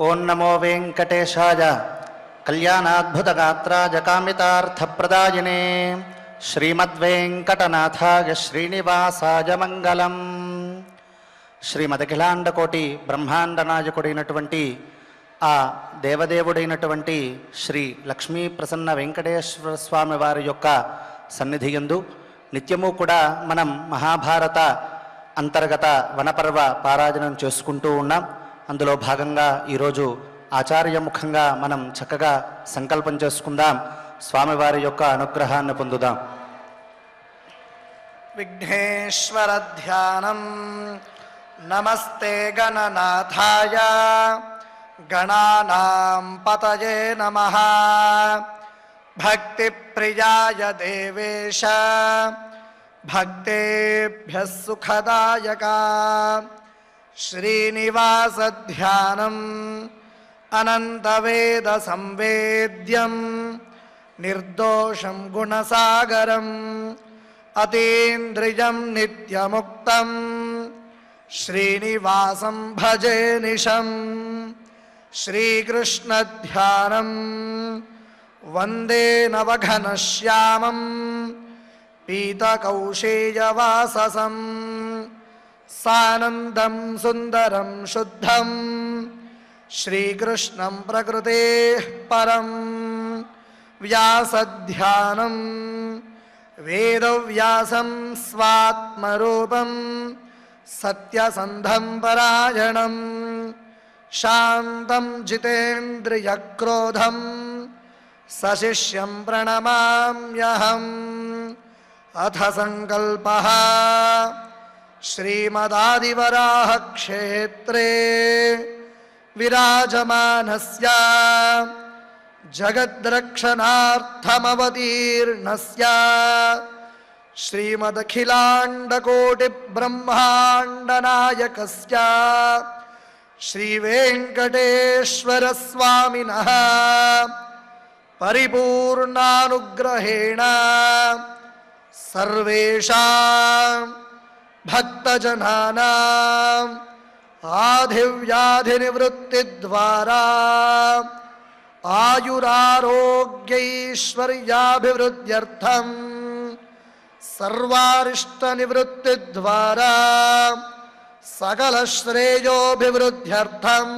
ఓం నమో వెంకటేశాయ కళ్యాణాద్భుతగాత్రాయ కామితార్థప్రదాయినే శ్రీమద్వేంకటనాథాయ శ్రీనివాసాయ మంగళం. శ్రీమదఖిలాండకోటి బ్రహ్మాండ నాయకుడైనటువంటి ఆ దేవదేవుడైనటువంటి శ్రీ లక్ష్మీ ప్రసన్న వెంకటేశ్వర స్వామి వారి యొక్క సన్నిధి యందు నిత్యము కూడా మనం మహాభారత అంతర్గత వనపర్వ పారాయణం చేసుకుంటూ ఉన్నాం. అందులో భాగంగా ఈరోజు ఆచార్యముఖంగా మనం చక్కగా సంకల్పం చేసుకుందాం, స్వామివారి యొక్క అనుగ్రహాన్ని పొందుదాం. విఘ్నేశ్వర ధ్యానం. నమస్తే గణనాథాయ గణానాం పతయే నమః. భక్తి ప్రియాయ దేవేశ భక్తేభ్యః సుఖదాయక. శ్రీనివాస ధ్యానం అనంతవేద సంవేద్యం నిర్దోషం గుణసాగరం అతీంద్రియం నిత్యముక్తం శ్రీనివాసం భజే నిశం. శ్రీకృష్ణ ధ్యానం వందే నవఘనశ్యామం పీతకౌశేయవాససం సానందం సుందరం శుద్ధం శ్రీకృష్ణం ప్రకృతేః పరం. వ్యాసధ్యానం వేదవ్యాసం స్వాత్మరూపం సత్యసంధం పరాయణం శాంతం జితేంద్రియక్రోధం సశిష్యం ప్రణమామ్యహం. అథ సంకల్పః. శ్రీమదాదివరాహ క్షేత్రే విరాజమానస్య జగద్రక్షణార్థమవతీర్ణస్య శ్రీమదఖిలాండకోటి బ్రహ్మాండ నాయకస్య శ్రీవేంకటేశ్వర స్వామినః పరిపూర్ణానుగ్రహేణ సర్వేషాం భక్తజనానాం ఆధివ్యాధినివృత్తిద్వారా ఆయురారోగ్యైశ్వర్యాభివృద్ధ్యర్థం సర్వారిష్టనివృత్తిద్వారా సకలశ్రేయోభివృద్ధ్యర్థం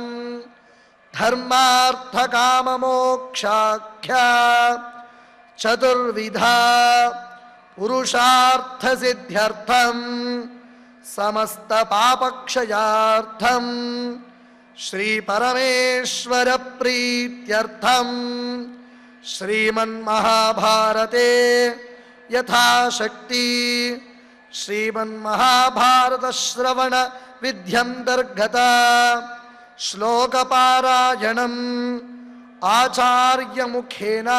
ధర్మార్థకామమోక్షాఖ్య చతుర్విధా పురుషార్థసిద్ధ్యర్థం సమస్త పాపక్షయార్థం శ్రీపరమేశ్వర ప్రీత్యర్థం శ్రీమన్మహాభారతే యథాశక్తి శ్రీమన్మహాభారత శ్రవణ విద్యంతర్గత శ్లోకపారాయణం ఆచార్యముఖేన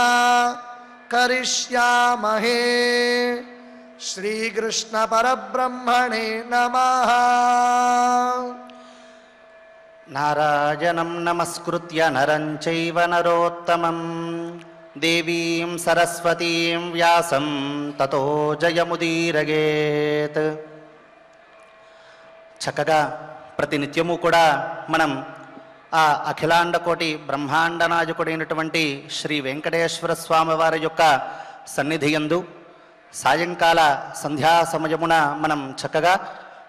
కరిష్యామహే. శ్రీకృష్ణ పరబ్రహ్మణే నమః. నారాయణం నమస్కృత్య నరం చైవ నరోత్తమం దేవీం సరస్వతీం వ్యాసం తతో జయముదీరయేత్. చక్కగా ప్రతినిత్యము కూడా మనం ఆ అఖిలాండకోటి బ్రహ్మాండ నాయకుడైనటువంటి శ్రీ వెంకటేశ్వర స్వామి వారి యొక్క సన్నిధి యందు సాయంకాల సంధ్యా సమయమున మనం చక్కగా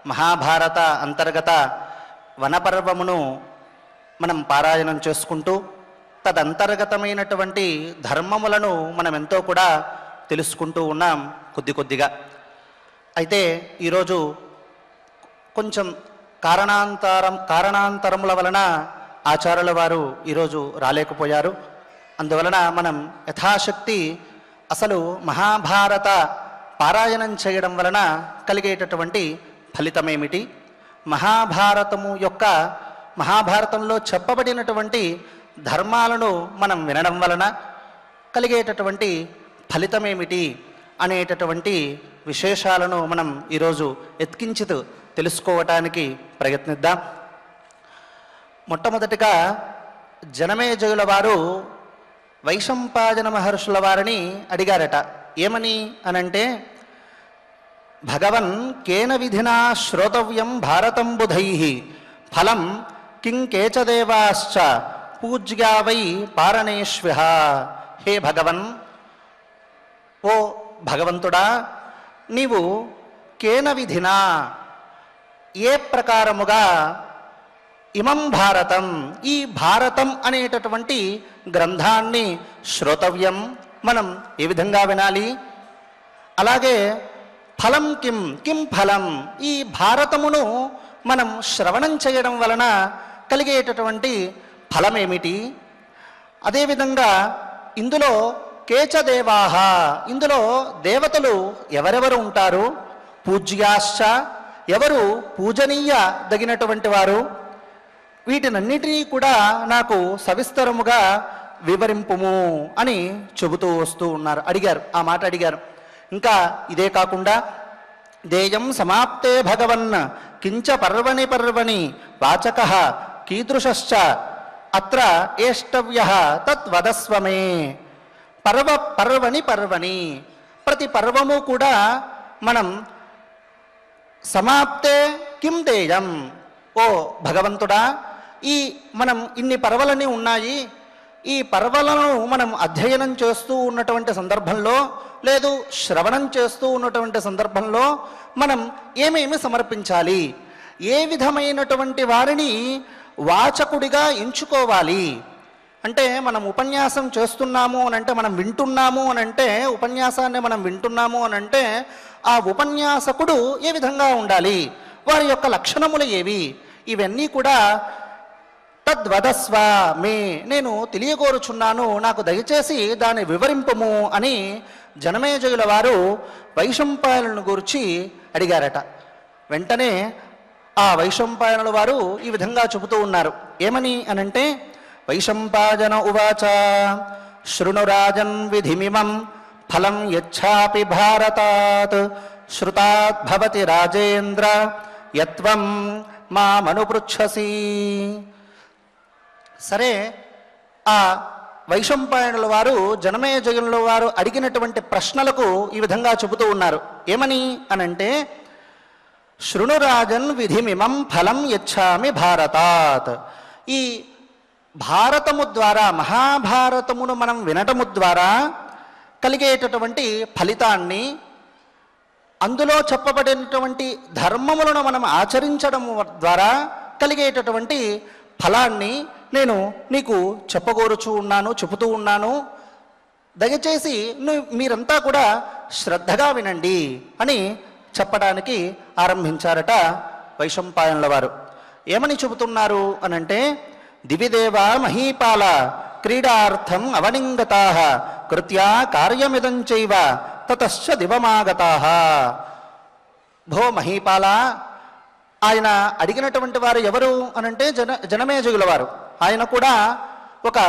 మహాభారత అంతర్గత వనపర్వమును మనం పారాయణం చేసుకుంటూ తదంతర్గతమైనటువంటి ధర్మములను మనం ఎంతో కూడా తెలుసుకుంటూ ఉన్నాం కొద్దిగా. అయితే ఈరోజు కొంచెం కారణాంతరముల వలన ఆచార్యుల వారు ఈరోజు రాలేకపోయారు. అందువలన మనం యథాశక్తి అసలు మహాభారత పారాయణం చేయడం వలన కలిగేటటువంటి ఫలితమేమిటి, మహాభారతంలో చెప్పబడినటువంటి ధర్మాలను మనం వినడం వలన కలిగేటటువంటి ఫలితమేమిటి అనేటటువంటి విశేషాలను మనం ఈరోజు ఎత్కించితు తెలుసుకోవటానికి ప్రయత్నిద్దాం. మొట్టమొదటిగా జనమేజయుల వారు వైశంపాయన మహర్షుల వారిని అడిగారట. ఏమని అనంటే, భగవన్ కేన విధినా శ్రోతవ్యం భారతం బుధైః ఫలం కిం కేచదేవాశ్చ పూజ్యా వై పారణేష్వ్యః. హే భగవన్, ఓ భగవంతుడా, నీవు కేన విధినా, ఏ ప్రకారముగా ఇమం భారతం, ఈ భారతం అనేటటువంటి గ్రంథాన్ని శ్రోతవ్యం, మనం ఏ విధంగా వినాలి, అలాగే ఫలం కిం, కిం ఫలం, ఈ భారతమును మనం శ్రవణం చేయడం వలన కలిగేటటువంటి ఫలమేమిటి, అదేవిధంగా ఇందులో కేచదేవాహ, ఇందులో దేవతలు ఎవరెవరు ఉంటారు, పూజ్యాశ్చ, ఎవరు పూజనీయ దగినటువంటి వారు, వీటినన్నిటినీ కూడా నాకు సవిస్తరముగా వివరింపుము అని చెబుతూ వస్తూ ఉన్నారు. అడిగారు, ఆ మాట అడిగారు. ఇంకా ఇదే కాకుండా దేయం సమాప్తే భగవన్ కించ పర్వణి పర్వణి వాచకః కీదృశశ్చ అత్ర ఏష్టవ్యః తద్వదస్వమే. పర్వణి పర్వణి, ప్రతి పర్వము కూడా మనం సమాప్తే కిం దేయం, ఓ భగవంతుడా, ఈ మనం ఇన్ని పర్వలన్నీ ఉన్నాయి, ఈ పర్వలను మనం అధ్యయనం చేస్తూ ఉన్నటువంటి సందర్భంలో, లేదు శ్రవణం చేస్తూ ఉన్నటువంటి సందర్భంలో మనం ఏమేమి సమర్పించాలి, ఏ విధమైనటువంటి వారిని వాచకుడిగా ఎంచుకోవాలి, అంటే మనం ఉపన్యాసం చేస్తున్నాము అని అంటే, మనం వింటున్నాము అని అంటే, ఉపన్యాసాన్ని మనం వింటున్నాము అని అంటే ఆ ఉపన్యాసకుడు ఏ విధంగా ఉండాలి, వారి యొక్క లక్షణములు ఏవి, ఇవన్నీ కూడా తద్వదస్వ మే, నేను తెలియకోరుచున్నాను, నాకు దయచేసి దాన్ని వివరింపము అని జనమేజయుల వారు వైశంపాయనులను గురించి అడిగారట. వెంటనే ఆ వైశంపాయనుల వారు ఈ విధంగా చెబుతూ ఉన్నారు. ఏమని అనంటే, వైశంపాయన ఉవాచ శృణురాజన్ విధిమిమం ఫలం యచ్ఛాపి భారతాత్ శ్రుతాత్ భవతి రాజేంద్ర యత్వం మామనుపృచ్ఛసి. సరే, ఆ వైశంపాయనుల వారు జనమేజయుల వారు అడిగినటువంటి ప్రశ్నలకు ఈ విధంగా చెబుతూ ఉన్నారు. ఏమని అనంటే, శృణురాజన్ విధిమిమం ఫలం యచ్ఛామి భారతాత్, ఈ భారతము ద్వారా, మహాభారతమును మనం వినటము ద్వారా కలిగేటటువంటి ఫలితాన్ని, అందులో చెప్పబడినటువంటి ధర్మములను మనం ఆచరించడం ద్వారా కలిగేటటువంటి ఫలాన్ని నేను నీకు చెబుతూ ఉన్నాను, దయచేసి మీరంతా కూడా శ్రద్ధగా వినండి అని చెప్పడానికి ఆరంభించారట వైశంపాయనుల వారు. ఏమని చెబుతున్నారు అనంటే, దివిదేవ మహీపాల క్రీడార్థం అవనింగతాః కృత్యా కార్యమిదం చైవ తతశ్చ దివమాగతాః. భో మహీపాల, ఆయన అడిగినటువంటి వారు ఎవరు అనంటే జనమేజయుల వారు. ఆయన కూడా ఒక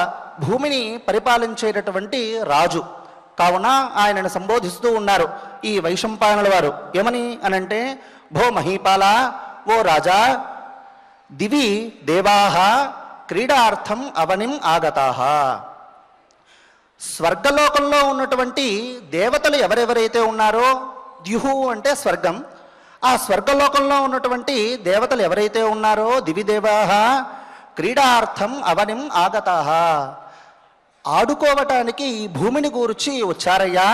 భూమిని పరిపాలించేటటువంటి రాజు కావున ఆయనను సంబోధిస్తూ ఉన్నారు ఈ వైశంపాయనుల వారు. ఏమని అనంటే, భో మహీపాల, ఓ రాజా, దివి దేవాః క్రీడార్థం అవనిం ఆగతాః. స్వర్గలోకంలో ఉన్నటువంటి దేవతలు ఎవరెవరైతే ఉన్నారో, ద్యుహు అంటే స్వర్గం, ఆ స్వర్గలోకంలో ఉన్నటువంటి దేవతలు ఎవరైతే ఉన్నారో, దివిదేవాః క్రీడార్థం అవనిం ఆగతాః, ఆడుకోవటానికి ఈ భూమిని గూర్చి వచ్చారయ్యా.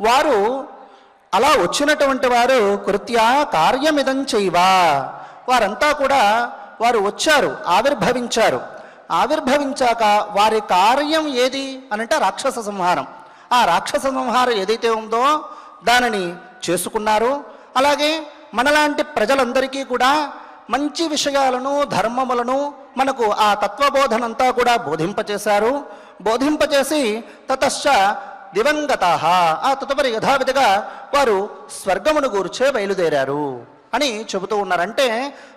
వారు అలా వచ్చినటువంటి వారు కృత్యా కార్యమిదం చైవా, వారంతా కూడా వారు వచ్చారు, ఆవిర్భవించారు. ఆవిర్భవించాక వారి కార్యం ఏది అనంటే రాక్షస సంహారం. ఆ రాక్షస సంహారం ఏదైతే ఉందో దానిని చేసుకున్నారు. అలాగే మనలాంటి ప్రజలందరికీ కూడా మంచి విషయాలను, ధర్మములను మనకు ఆ తత్వబోధనంతా కూడా బోధింపచేశారు. బోధింపచేసి తతశ్చ దివంగతాః, ఆ తదుపరి యథావిధిగా వారు స్వర్గమును గూర్చే బయలుదేరారు అని చెబుతూ ఉన్నారు. అంటే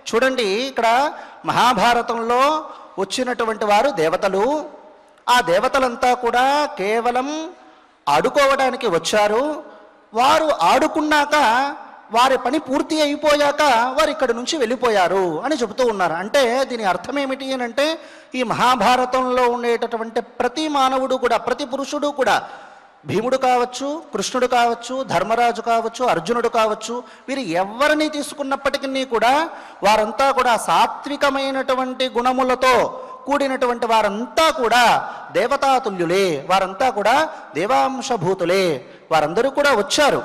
చూడండి, ఇక్కడ మహాభారతంలో వచ్చినటువంటి వారు దేవతలు. ఆ దేవతలంతా కూడా కేవలం ఆడుకోవడానికి వచ్చారు. వారు ఆడుకున్నాక, వారి పని పూర్తి అయిపోయాక వారు ఇక్కడి నుంచి వెళ్ళిపోయారు అని చెబుతూ ఉన్నారు. అంటే దీని అర్థం ఏమిటి అని అంటే, ఈ మహాభారతంలో ఉండేటటువంటి ప్రతి మానవుడు కూడా, ప్రతి పురుషుడు కూడా భీముడు కావచ్చు, కృష్ణుడు కావచ్చు, ధర్మరాజు కావచ్చు, అర్జునుడు కావచ్చు, వీరు ఎవరిని తీసుకున్నప్పటికీ కూడా వారంతా కూడా సాత్వికమైనటువంటి గుణములతో కూడినటువంటి వారంతా కూడా దేవతాతుల్యులే, వారంతా కూడా దేవాంశభూతులే. వారందరూ కూడా వచ్చారు.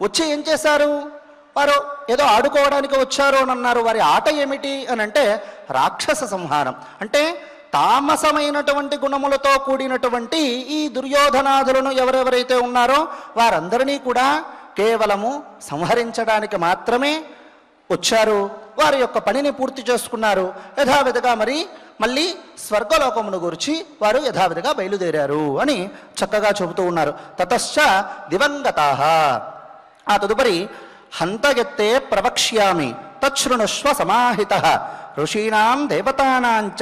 వచ్చి ఏం చేశారు? వారు ఏదో ఆడుకోవడానికి వచ్చారు అని అన్నారు. వారి ఆట ఏమిటి అని అంటే రాక్షస సంహారం. అంటే తామసమైనటువంటి గుణములతో కూడినటువంటి ఈ దుర్యోధనాదులను ఎవరెవరైతే ఉన్నారో వారందరినీ కూడా కేవలము సంహరించడానికి మాత్రమే వచ్చారు. వారి యొక్క పనిని పూర్తి చేసుకున్నారు. యథావిధిగా మళ్ళీ స్వర్గలోకమును గురించి వారు యథావిధిగా బయలుదేరారు అని చక్కగా చెబుతూ ఉన్నారు. తతశ్చ దివంగతాః. ఆ తదుపరి హంతయత్తే ప్రవక్ష్యామి తచ్ఛృణుష్వ సమాహితః ఋషీణాం దేవతానాంచ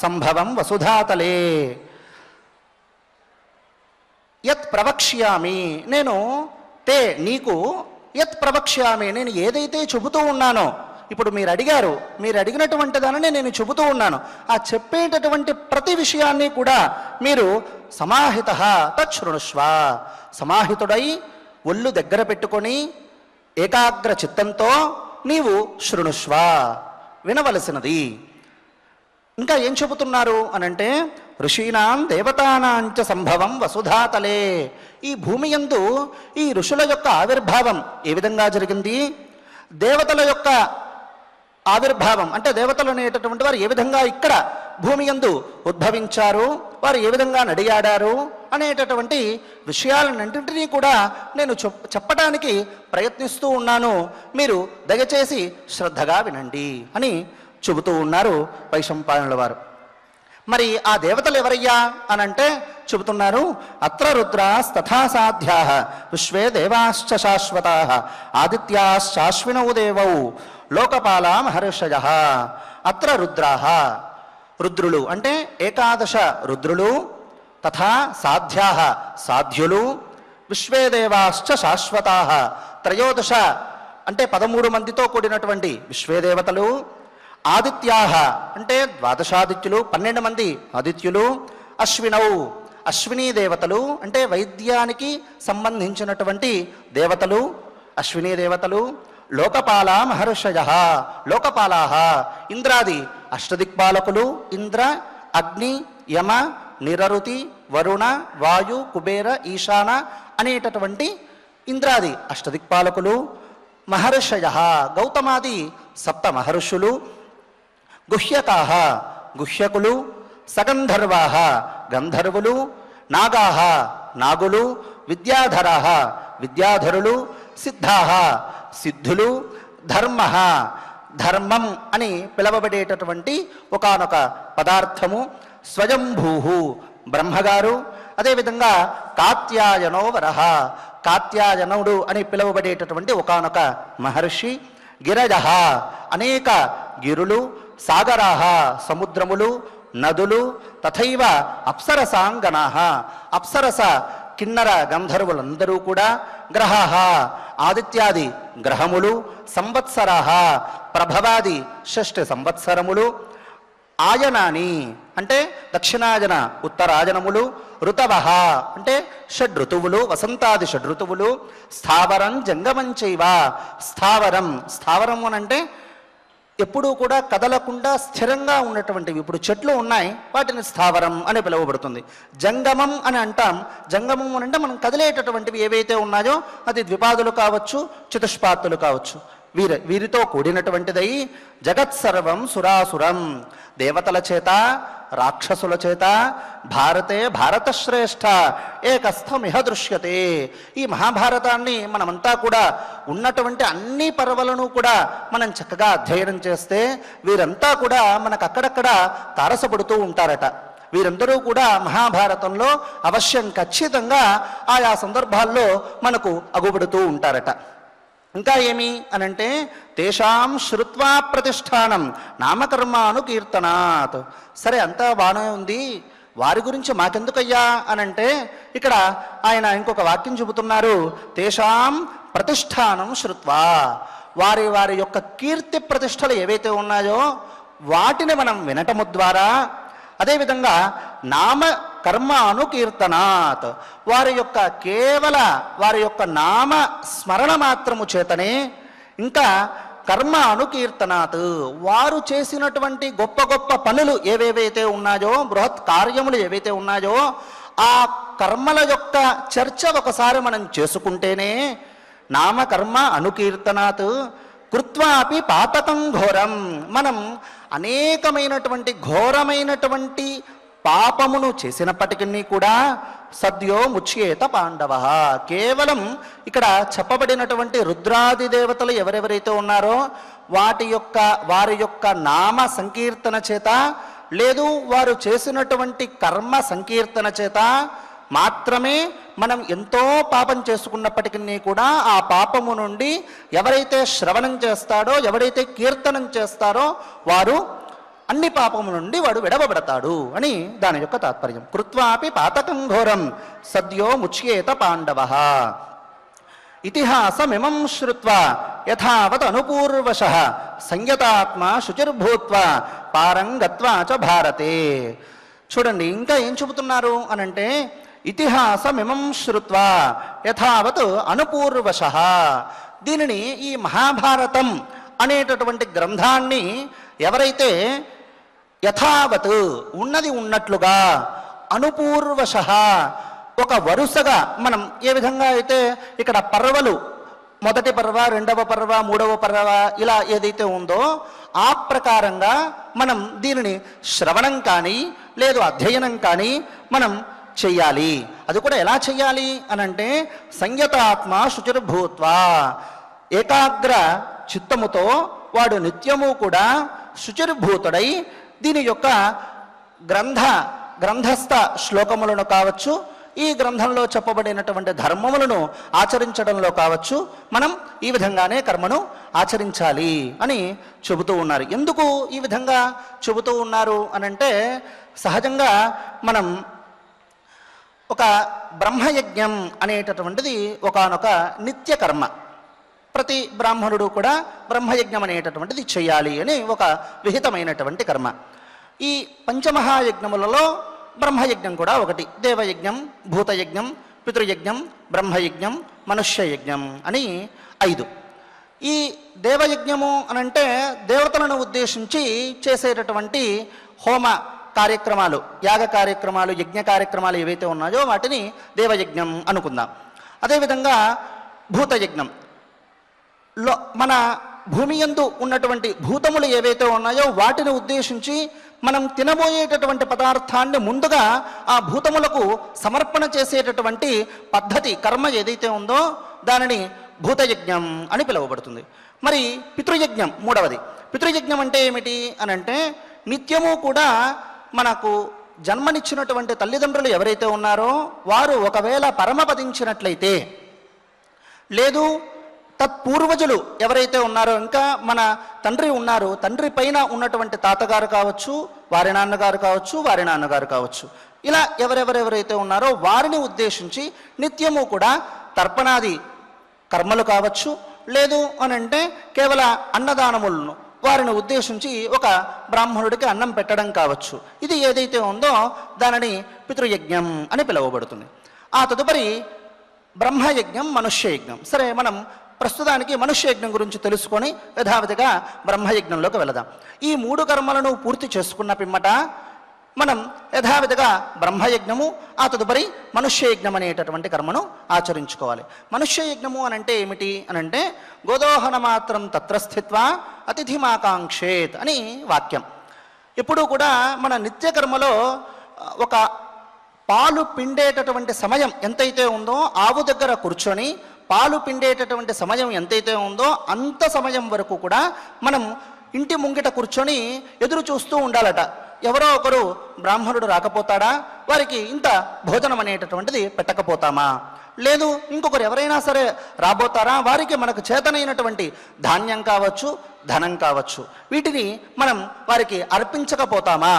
సంభవం వసుధాతలే. యత్ ప్రవక్ష్యామి, నేను నీకు యత్ ప్రవక్ష్యామి, నేను ఏదైతే చెబుతూ ఉన్నానో, ఇప్పుడు మీరు అడిగారు, మీరు అడిగినటువంటి దానిని నేను చెబుతూ ఉన్నాను. ఆ చెప్పేటటువంటి ప్రతి విషయాన్ని కూడా మీరు సమాహితః తచ్ఛృణుష్వ, సమాహితుడై ఒళ్ళు దగ్గర పెట్టుకొని ఏకాగ్ర చిత్తంతో నీవు శృణుష్వ, వినవలసినది. ఇంకా ఏం చెబుతున్నారు అనంటే ఋషీణాం దేవతానాంచ సంభవం వసుధాతలే. ఈ భూమి యందు ఈ ఋషుల యొక్క ఆవిర్భావం ఏ విధంగా జరిగింది, దేవతల యొక్క ఆవిర్భావం అంటే దేవతలు అనేటటువంటి వారు ఏ విధంగా ఇక్కడ భూమి యందు ఉద్భవించారు, వారు ఏ విధంగా నడియాడారు అనేటటువంటి విషయాలన్నింటినీ కూడా నేను చెప్పడానికి ప్రయత్నిస్తూ ఉన్నాను. మీరు దయచేసి శ్రద్ధగా వినండి అని చెబుతూ ఉన్నారు వైశంపాయనుల వారు. మరి ఆ దేవతలు ఎవరయ్యా అనంటే చెబుతున్నారు, అత్ర రుద్రాస్తథా సాధ్యాః విశ్వే దేవాశ్చ శాశ్వతాః ఆదిత్యాశ్చాశ్వినౌ దేవౌ లోకపాలా మహర్షయః. అత్ర రుద్రాః, రుద్రులు అంటే ఏకాదశ రుద్రులు, తథా సాధ్యాః సాధ్యులు, విశ్వే దేవాశ్చ శాశ్వతాః త్రయోదశ అంటే 13 మందితో కూడినటువంటి విశ్వే దేవతలు, ఆదిత్యాః అంటే ద్వాదశాదిత్యులు 12 మంది ఆదిత్యులు, అశ్వినౌ అశ్వినీ దేవతలు అంటే వైద్యానికి సంబంధించినటువంటి దేవతలు అశ్వినీ దేవతలు, లోకపాలా మహర్షయః లోకపాలాః ఇంద్రాది అష్టదిక్పాలకులు, ఇంద్ర అగ్ని యమ నిరరుతి వరుణ వాయు కుబేర ఈశాన అనేటటువంటి ఇంద్రాది అష్టదిక్పాలకులు, మహర్షయః గౌతమాది 7 మహర్షులు, గుహ్యకాః గుహ్యకులు, సగంధర్వాః గంధర్వులు, నాగాః నాగులు, విద్యాధరాః విద్యాధరులు, సిద్ధాః సిద్ధులు, ధర్మః ధర్మం అని పిలవబడేటటువంటి ఒకానొక పదార్థము, స్వయంభూః బ్రహ్మగారు, అదేవిధంగా కాత్యాయనో వరః కాత్యాయనుడు అని పిలువబడేటటువంటి ఒకానొక మహర్షి, గిరజః అనేక గిరులు, సాగరాః సముద్రములు, నదులు, తథైవ అప్సరసాంగనాః అప్సరస కిన్నర గంధర్వులందరూ కూడా, గ్రహాః ఆదిత్యాది గ్రహములు, సంవత్సరాః ప్రభవాది 6 సంవత్సరములు, ఆయనాని అంటే దక్షిణాయన ఉత్తరాయనములు, ఋతవః అంటే 6 ఋతువులు వసంతాది 6 ఋతువులు, స్థావరం జంగమం చైవ స్థావరం, స్థావరం అని అంటే ఎప్పుడూ కూడా కదలకుండా స్థిరంగా ఉన్నటువంటివి. ఇప్పుడు చెట్లు ఉన్నాయి, వాటిని స్థావరం అని పిలువబడుతుంది. జంగమం అని అంటాం. జంగమం అని అంటే మనం కదిలేటటువంటివి ఏవైతే ఉన్నాయో అది ద్విపాదులు కావచ్చు, చతుష్పాత్తులు కావచ్చు. వీరితో కూడినటువంటిదై జగత్సర్వం సురాసురం, దేవతల చేత రాక్షసుల చేత భారతే భారతశ్రేష్ఠ ఏకస్థమిహ దృశ్యతే. ఈ మహాభారతాన్ని మనమంతా కూడా ఉన్నటువంటి అన్ని పర్వలను కూడా మనం చక్కగా అధ్యయనం చేస్తే వీరంతా కూడా మనకు అక్కడక్కడ తారసపడుతూ ఉంటారట. వీరందరూ కూడా మహాభారతంలో అవశ్యం ఖచ్చితంగా ఆయా సందర్భాల్లో మనకు అగుపడుతూ ఉంటారట. ఇంకా ఏమి అనంటే తేషాం శ్రుత్వా ప్రతిష్టానం నామకర్మాను కీర్తనాత్. సరే అంతా బాగానే ఉంది, వారి గురించి మాకెందుకయ్యా అనంటే ఇక్కడ ఆయన ఇంకొక వాక్యం చెబుతున్నారు, తేషాం ప్రతిష్టానం శ్రుత్వా, వారి వారి యొక్క కీర్తి ప్రతిష్టలు ఏవైతే ఉన్నాయో వాటిని మనం వినటము ద్వారా, అదేవిధంగా కర్మ అనుకీర్తనాత్, వారి యొక్క కేవల వారి యొక్క నామ స్మరణ మాత్రము చేతనే, ఇంకా కర్మ అనుకీర్తనాత్, వారు చేసినటువంటి గొప్ప గొప్ప పనులు ఏవేవైతే ఉన్నాయో, బృహత్ కార్యములు ఏవైతే ఉన్నాయో, ఆ కర్మల యొక్క చర్చ ఒకసారి మనం చేసుకుంటేనే, నామకర్మ అనుకీర్తనాత్ కృత్వాపి పాతకం ఘోరం, మనం అనేకమైనటువంటి ఘోరమైనటువంటి పాపమును చేసినప్పటికీ కూడా సద్యో ముచ్యేత పాండవ, కేవలం ఇక్కడ చెప్పబడినటువంటి రుద్రాది దేవతలు ఎవరెవరైతే ఉన్నారో వారి యొక్క నామ సంకీర్తన చేత, లేదు వారు చేసినటువంటి కర్మ సంకీర్తన చేత మాత్రమే మనం ఎంతో పాపం చేసుకున్నప్పటికీ కూడా ఆ పాపము నుండి ఎవరైతే శ్రవణం చేస్తాడో, ఎవరైతే కీర్తనం చేస్తారో వారు అన్ని పాపము నుండి వాడు విడవబడతాడు అని దాని యొక్క తాత్పర్యం. కృత్వాపి పాతకం ఘోరం సద్యో ముచ్యేత పాండవ. ఇతిహాసమిమం శ్రుత్వా యథావత్ అనుపూర్వశః సంయతాత్మ శుచిర్భూత్వా పారం గత్వా చ భారతే. చూడండి ఇంకా ఏం చెబుతున్నారు అనంటే, ఇతిహాసమిమం శ్రుత్వా యథావత్ అనుపూర్వశః, దీనిని ఈ మహాభారతం అనేటటువంటి గ్రంథాన్ని ఎవరైతే యథావత్ ఉన్నది ఉన్నట్లుగా, అనుపూర్వశః ఒక వరుసగా, మనం ఏ విధంగా అయితే ఇక్కడ పర్వలు, మొదటి పర్వ, రెండవ పర్వ, మూడవ పర్వ ఇలా ఏదైతే ఉందో ఆ ప్రకారంగా మనం దీనిని శ్రవణం కానీ లేదు అధ్యయనం కానీ మనం చెయ్యాలి. అది కూడా ఎలా చెయ్యాలి అనంటే, సంయతాత్మ శుచిర్భూత్వా, ఏకాగ్ర చిత్తముతో వాడు నిత్యము కూడా శుచిర్భూతుడై దీని యొక్క గ్రంథస్థ శ్లోకములను కావచ్చు, ఈ గ్రంథంలో చెప్పబడినటువంటి ధర్మములను ఆచరించడంలో కావచ్చు, మనం ఈ విధంగానే కర్మను ఆచరించాలి అని చెబుతూ ఉన్నారు. ఎందుకు ఈ విధంగా చెబుతూ ఉన్నారు అనంటే, సహజంగా మనం ఒక బ్రహ్మయజ్ఞం అనేటటువంటిది ఒకానొక నిత్య కర్మ. ప్రతి బ్రాహ్మణుడు కూడా బ్రహ్మయజ్ఞం అనేటటువంటిది చేయాలి అని ఒక విహితమైనటువంటి కర్మ. ఈ పంచమహాయజ్ఞములలో బ్రహ్మయజ్ఞం కూడా ఒకటి. దేవయజ్ఞం, భూతయజ్ఞం, పితృయజ్ఞం, బ్రహ్మయజ్ఞం, మనుష్యయజ్ఞం అని 5. ఈ దేవయజ్ఞము అనంటే దేవతలను ఉద్దేశించి చేసేటటువంటి హోమ కార్యక్రమాలు, యాగ కార్యక్రమాలు, యజ్ఞ కార్యక్రమాలు ఏవైతే ఉన్నాయో వాటిని దేవయజ్ఞం అనుకుందాం. అదేవిధంగా భూతయజ్ఞం, మన భూమి యందు ఉన్నటువంటి భూతములు ఏవైతే ఉన్నాయో వాటిని ఉద్దేశించి మనం తినబోయేటటువంటి పదార్థాన్ని ముందుగా ఆ భూతములకు సమర్పణ చేసేటటువంటి పద్ధతి, కర్మ ఏదైతే ఉందో దానిని భూతయజ్ఞం అని పిలువబడుతుంది. మరి పితృయజ్ఞం 3వది. పితృయజ్ఞం అంటే ఏమిటి అనంటే, నిత్యము కూడా మనకు జన్మనిచ్చినటువంటి తల్లిదండ్రులు ఎవరైతే ఉన్నారో వారు ఒకవేళ పరమపదించినట్లయితే, లేదు తత్పూర్వజులు ఎవరైతే ఉన్నారో, ఇంకా మన తండ్రి ఉన్నారు, తండ్రి పైన ఉన్నటువంటి తాతగారు కావచ్చు, వారి నాన్నగారు కావచ్చు, వారి నాన్నగారు కావచ్చు, ఇలా ఎవరెవరైతే ఉన్నారో వారిని ఉద్దేశించి నిత్యము కూడా తర్పణాది కర్మలు కావచ్చు, లేదు అనంటే కేవల అన్నదానములను వారిని ఉద్దేశించి ఒక బ్రాహ్మణుడికి అన్నం పెట్టడం కావచ్చు. ఇది ఏదైతే ఉందో దానిని పితృయజ్ఞం అని పిలువబడుతుంది. ఆ తదుపరి బ్రహ్మయజ్ఞం, మనుష్యయజ్ఞం. సరే, మనం ప్రస్తుతానికి మనుష్యయజ్ఞం గురించి తెలుసుకొని యథావిధిగా బ్రహ్మయజ్ఞంలోకి వెళదాం. ఈ 3 కర్మలను పూర్తి చేసుకున్న పిమ్మట మనం యథావిధిగా బ్రహ్మయజ్ఞము, ఆ తదుపరి మనుష్యయజ్ఞం అనేటటువంటి కర్మను ఆచరించుకోవాలి. మనుష్యయజ్ఞము అనంటే ఏమిటి అనంటే, గోదోహన మాత్రం తత్ర స్థిత్వా అతిథిమాకాంక్షేత్ అని వాక్యం. ఎప్పుడూ కూడా మన నిత్యకర్మలో ఒక పాలు పిండేటటువంటి సమయం ఎంతైతే ఉందో, ఆవు దగ్గర కూర్చొని పాలు పిండేటటువంటి సమయం ఎంతైతే ఉందో అంత సమయం వరకు కూడా మనం ఇంటి ముంగిట కూర్చొని ఎదురు చూస్తూ ఉండాలట. ఎవరో ఒకరు బ్రాహ్మణుడు రాకపోతాడా, వారికి ఇంత భోజనం అనేటటువంటిది పెట్టకపోతామా, లేదు ఇంకొకరు ఎవరైనా సరే రాబోతారా, వారికి మనకు చేతనైనటువంటి ధాన్యం కావచ్చు, ధనం కావచ్చు, వీటిని మనం వారికి అర్పించకపోతామా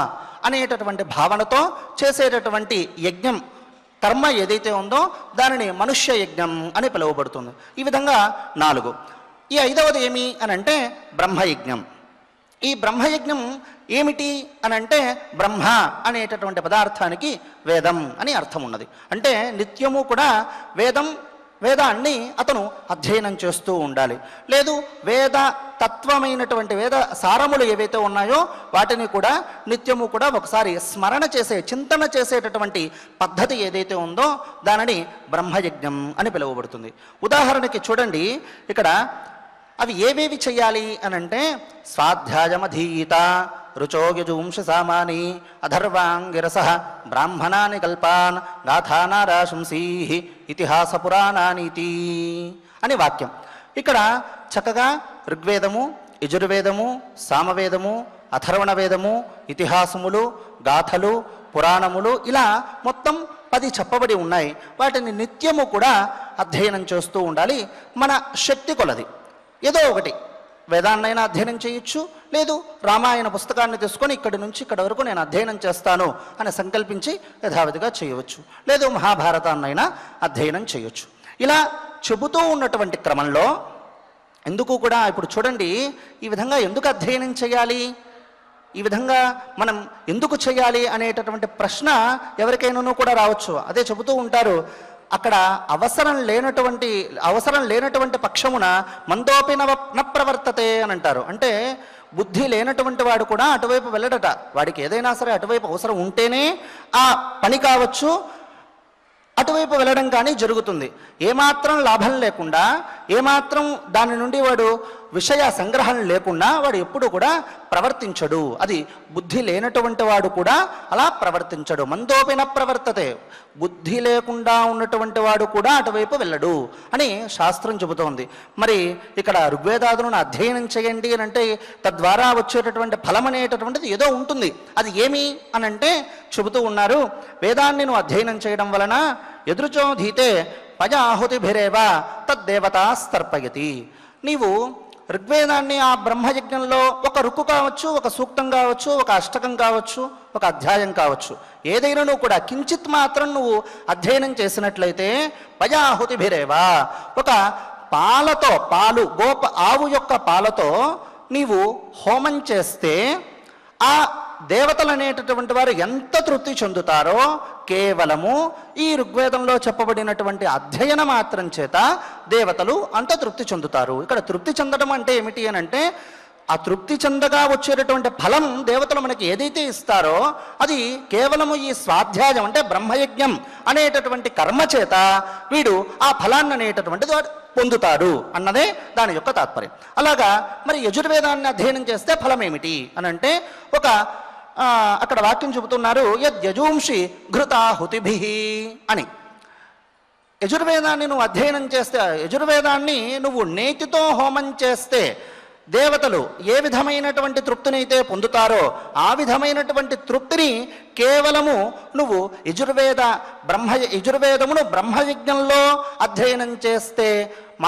అనేటటువంటి భావనతో చేసేటటువంటి యజ్ఞం, కర్మ ఏదైతే ఉందో దానిని మనుష్య యజ్ఞం అని పిలువబడుతుంది. ఈ విధంగా 4. ఈ 5వది ఏమి అనంటే బ్రహ్మయజ్ఞం. ఈ బ్రహ్మయజ్ఞం ఏమిటి అని అంటే బ్రహ్మ అనేటటువంటి పదార్థానికి వేదం అని అర్థం ఉన్నది. అంటే నిత్యము కూడా వేదాన్ని అతను అధ్యయనం చేస్తూ ఉండాలి. లేదు వేద తత్వమైనటువంటి వేద సారములు ఏవైతే ఉన్నాయో వాటిని కూడా నిత్యము కూడా ఒకసారి స్మరణ చేసే చింతన చేసేటటువంటి పద్ధతి ఏదైతే ఉందో దానిని బ్రహ్మయజ్ఞం అని పిలువబడుతుంది. ఉదాహరణకి చూడండి, ఇక్కడ అవి ఏవేవి చెయ్యాలి అని అంటే స్వాధ్యాయమధీత రుచోగ్యజూంష సామాని అధర్వాంగిరస బ్రాహ్మణాని కల్పాన్ గాథానారాశంసీ ఇతిహాస పురాణానీతి అని వాక్యం. ఇక్కడ చక్కగా ఋగ్వేదము, యజుర్వేదము, సామవేదము, అథర్వణ వేదము, ఇతిహాసములు, గాథలు, పురాణములు ఇలా మొత్తం 10 చెప్పబడి ఉన్నాయి. వాటిని నిత్యము కూడా అధ్యయనం చేస్తూ ఉండాలి. మన శక్తి కొలది ఏదో ఒకటి వేదాన్నైనా అధ్యయనం చేయొచ్చు, లేదు రామాయణ పుస్తకాన్ని తీసుకొని ఇక్కడి నుంచి ఇక్కడ వరకు నేను అధ్యయనం చేస్తాను అని సంకల్పించి యథావిధిగా చేయవచ్చు, లేదు మహాభారతాన్నైనా అధ్యయనం చేయొచ్చు. ఇలా చెబుతూ ఉన్నటువంటి క్రమంలో ఎందుకు కూడా ఇప్పుడు చూడండి, ఈ విధంగా ఎందుకు అధ్యయనం చేయాలి, ఈ విధంగా మనం ఎందుకు చేయాలి అనేటటువంటి ప్రశ్న ఎవరికైనానూ కూడా రావచ్చు. అదే చెబుతూ ఉంటారు, అక్కడ అవసరం లేనటువంటి పక్షమున మందోపి న ప్రవర్తతే అని అంటారు. అంటే బుద్ధి లేనటువంటి వాడు కూడా అటువైపు వెళ్ళడట. వాడికి ఏదైనా సరే అటువైపు అవసరం ఉంటేనే ఆ పని కావచ్చు, అటువైపు వెళ్ళడం కానీ జరుగుతుంది. ఏమాత్రం లాభం లేకుండా, ఏమాత్రం దాని నుండి వాడు విషయ సంగ్రహం లేకుండా వాడు ఎప్పుడు కూడా ప్రవర్తించడు. అది బుద్ధి లేనటువంటి వాడు కూడా అలా ప్రవర్తించడు. మందోపి న ప్రవర్తతే, బుద్ధి లేకుండా ఉన్నటువంటి వాడు కూడా అటువైపు వెళ్ళడు అని శాస్త్రం చెబుతోంది. మరి ఇక్కడ ఋగ్వేదాదులను అధ్యయనం చేయండి అని అంటే తద్వారా వచ్చేటటువంటి ఫలం అనేటటువంటిది ఏదో ఉంటుంది. అది ఏమి అని అంటే చెబుతూ ఉన్నారు, వేదాన్ని నువ్వు అధ్యయనం చేయడం వలన ఎదురుచోధీతే పజాహుతిభిరేవా తద్దేవతాస్తర్పయతి. నీవు ఋగ్వేదాన్ని ఆ బ్రహ్మయజ్ఞంలో ఒక రుక్కు కావచ్చు, ఒక సూక్తం కావచ్చు, ఒక అష్టకం కావచ్చు, ఒక అధ్యాయం కావచ్చు, ఏదైనా నువ్వు కూడా కించిత్ మాత్రం నువ్వు అధ్యయనం చేసినట్లయితే పజాహుతిభిరేవా, ఒక ఆవు యొక్క పాలతో నీవు హోమం చేస్తే ఆ దేవతలు అనేటటువంటి వారు ఎంత తృప్తి చెందుతారో కేవలము ఈ ఋగ్వేదంలో చెప్పబడినటువంటి అధ్యయన మాత్రం చేత దేవతలు అంత తృప్తి చెందుతారు. ఇక్కడ తృప్తి చెందడం అంటే ఏమిటి అని అంటే ఆ తృప్తి చెందగా వచ్చేటటువంటి ఫలం దేవతలు మనకి ఏదైతే ఇస్తారో అది కేవలము ఈ స్వాధ్యాయం అంటే బ్రహ్మయజ్ఞం అనేటటువంటి కర్మ చేత వీడు ఆ ఫలాన్ని అనేటటువంటిది పొందుతారు అన్నదే దాని యొక్క తాత్పర్యం. అలాగా మరి యజుర్వేదాన్ని అధ్యయనం చేస్తే ఫలం ఏమిటి అని అంటే అక్కడ వాక్యం చెబుతున్నారు, యజ్జూంషి ఘృతాహుతిభి అని. యజుర్వేదాన్ని నువ్వు అధ్యయనం చేస్తే, యజుర్వేదాన్ని నువ్వు నేతితో హోమం చేస్తే దేవతలు ఏ విధమైనటువంటి తృప్తినైతే పొందుతారో ఆ విధమైనటువంటి తృప్తిని కేవలము నువ్వు యజుర్వేదమును బ్రహ్మయజ్ఞంలో అధ్యయనం చేస్తే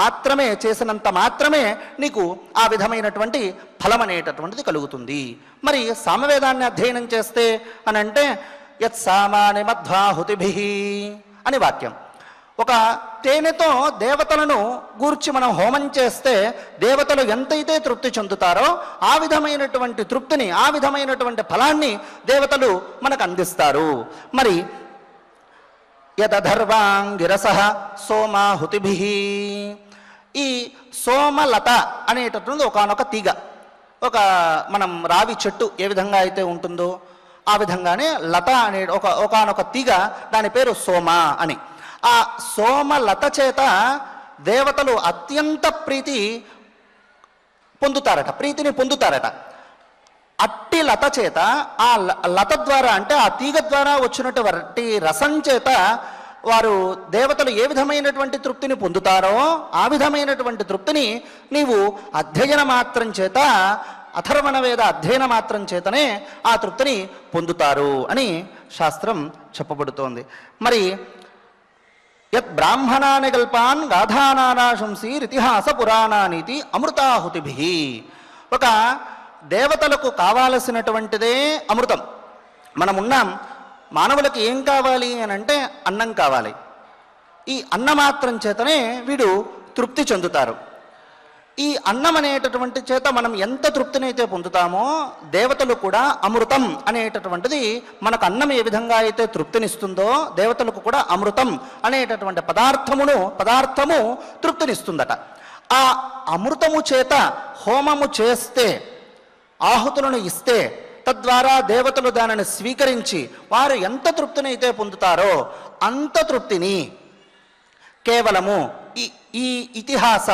మాత్రమే, చేసినంత మాత్రమే నీకు ఆ విధమైనటువంటి ఫలం అనేటటువంటిది కలుగుతుంది. మరి సామవేదాన్ని అధ్యయనం చేస్తే అని అంటే యత్సామాని మధ్వాహుతిభి అని వాక్యం. ఒక తేనెతో దేవతలను గూర్చి మనం హోమం చేస్తే దేవతలు ఎంతైతే తృప్తి చెందుతారో ఆ విధమైనటువంటి తృప్తిని, ఆ విధమైనటువంటి ఫలాన్ని దేవతలు మనకు అందిస్తారు. మరి యదధర్వాంగిరస సోమాహుతిభి, ఈ సోమలత అనేటటువంటి ఒకానొక తీగ, ఒక మనం రావి చెట్టు ఏ విధంగా అయితే ఉంటుందో ఆ విధంగానే లత అనే ఒకానొక తీగ, దాని పేరు సోమ అని. ఆ సోమలత చేత దేవతలు అత్యంత ప్రీతిని పొందుతారట. అట్టి లత చేత, ఆ లత ద్వారా అంటే ఆ తీగ ద్వారా వచ్చినటువంటి రసం చేత వారు దేవతలు ఏ విధమైనటువంటి తృప్తిని పొందుతారో ఆ విధమైనటువంటి తృప్తిని నీవు అధ్యయన మాత్రం చేత, అథర్వణ వేద అధ్యయన మాత్రం చేతనే ఆ తృప్తిని పొందుతారు అని శాస్త్రం చెప్పబడుతోంది. మరి యత్ బ్రాహ్మణాని కల్పాన్ గాథానానాశంసి ఇతిహాస పురాణానీతి అమృతాహుతిభి. ఒక దేవతలకు కావాల్సినటువంటిదే అమృతం. మనమున్నాం, మానవులకు ఏం కావాలి అని అంటే అన్నం కావాలి. ఈ అన్నమాత్రం చేతనే వీడు తృప్తి చెందుతారు. ఈ అన్నం అనేటటువంటి చేత మనం ఎంత తృప్తినైతే పొందుతామో దేవతలు కూడా అమృతం అనేటటువంటిది మనకు అన్నం ఏ విధంగా అయితే తృప్తినిస్తుందో దేవతలకు కూడా అమృతం అనేటటువంటి పదార్థము తృప్తినిస్తుందట. ఆ అమృతము చేత హోమము చేస్తే ఆహుతులను ఇస్తే తద్వారా దేవతలు దానిని స్వీకరించి వారు ఎంత తృప్తినైతే పొందుతారో అంత తృప్తిని కేవలము ఈ ఇతిహాస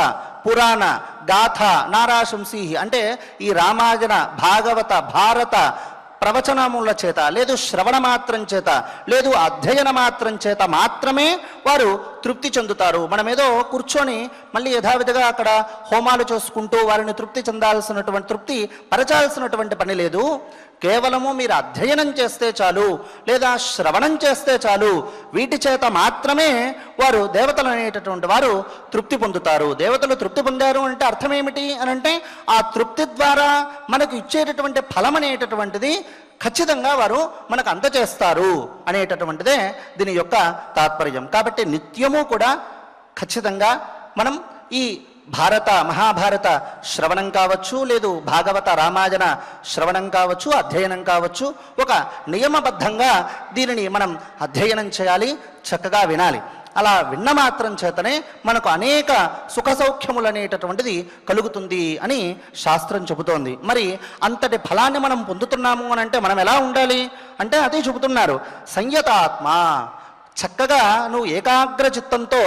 పురాణ గాథ నారాశంసి అంటే ఈ రామాయణ భాగవత భారత ప్రవచనముల చేత లేదు శ్రవణ మాత్రం చేత లేదు అధ్యయన మాత్రం చేత మాత్రమే వారు తృప్తి చెందుతారు. మనమేదో కూర్చొని మళ్ళీ యథావిధిగా అక్కడ హోమాలు చేసుకుంటూ వారిని తృప్తి పరచాల్సినటువంటి పని లేదు. కేవలము మీరు అధ్యయనం చేస్తే చాలు లేదా శ్రవణం చేస్తే చాలు, వీటి చేత మాత్రమే వారు దేవతలు అనేటటువంటి వారు తృప్తి పొందుతారు. దేవతలు తృప్తి పొందారు అంటే అర్థం ఏమిటి అని అంటే ఆ తృప్తి ద్వారా మనకు ఇచ్చేటటువంటి ఫలం అనేటటువంటిది ఖచ్చితంగా వారు మనకు అందజేస్తారు అనేటటువంటిదే దీని యొక్క తాత్పర్యం. కాబట్టి నిత్యము కూడా ఖచ్చితంగా మనం ఈ మహాభారత శ్రవణం కావచ్చు, లేదు భాగవత రామాయణ శ్రవణం కావచ్చు, అధ్యయనం కావచ్చు, ఒక నియమబద్ధంగా దీనిని మనం అధ్యయనం చేయాలి, చక్కగా వినాలి. అలా విన్న మాత్రం చేతనే మనకు అనేక సుఖ సౌఖ్యములు అనేటటువంటిది కలుగుతుంది అని శాస్త్రం చెబుతోంది. మరి అంతటి ఫలాన్ని మనం పొందుతున్నాము అని అంటే మనం ఎలా ఉండాలి అంటే అదే చెబుతున్నారు. సంయతాత్మ, చక్కగా నువ్వు ఏకాగ్ర చిత్తంతో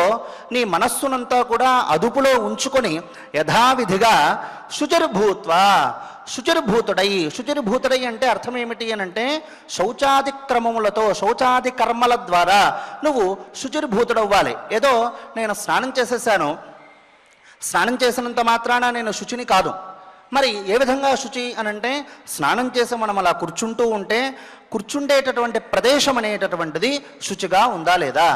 నీ మనస్సునంతా కూడా అదుపులో ఉంచుకొని యథావిధిగా శుచిర్భూతుడై అంటే అర్థం ఏమిటి అని అంటే శౌచాది కర్మల ద్వారా నువ్వు శుచిర్భూతుడవ్వాలి. ఏదో నేను స్నానం చేసేసాను, స్నానం చేసినంత మాత్రాన నేను శుచిని కాదు. మరి ఏ విధంగా శుచి అని అంటే స్నానం చేసి మనం అలా కూర్చుండేటటువంటి ప్రదేశం అనేటటువంటిది శుచిగా ఉందా లేదా,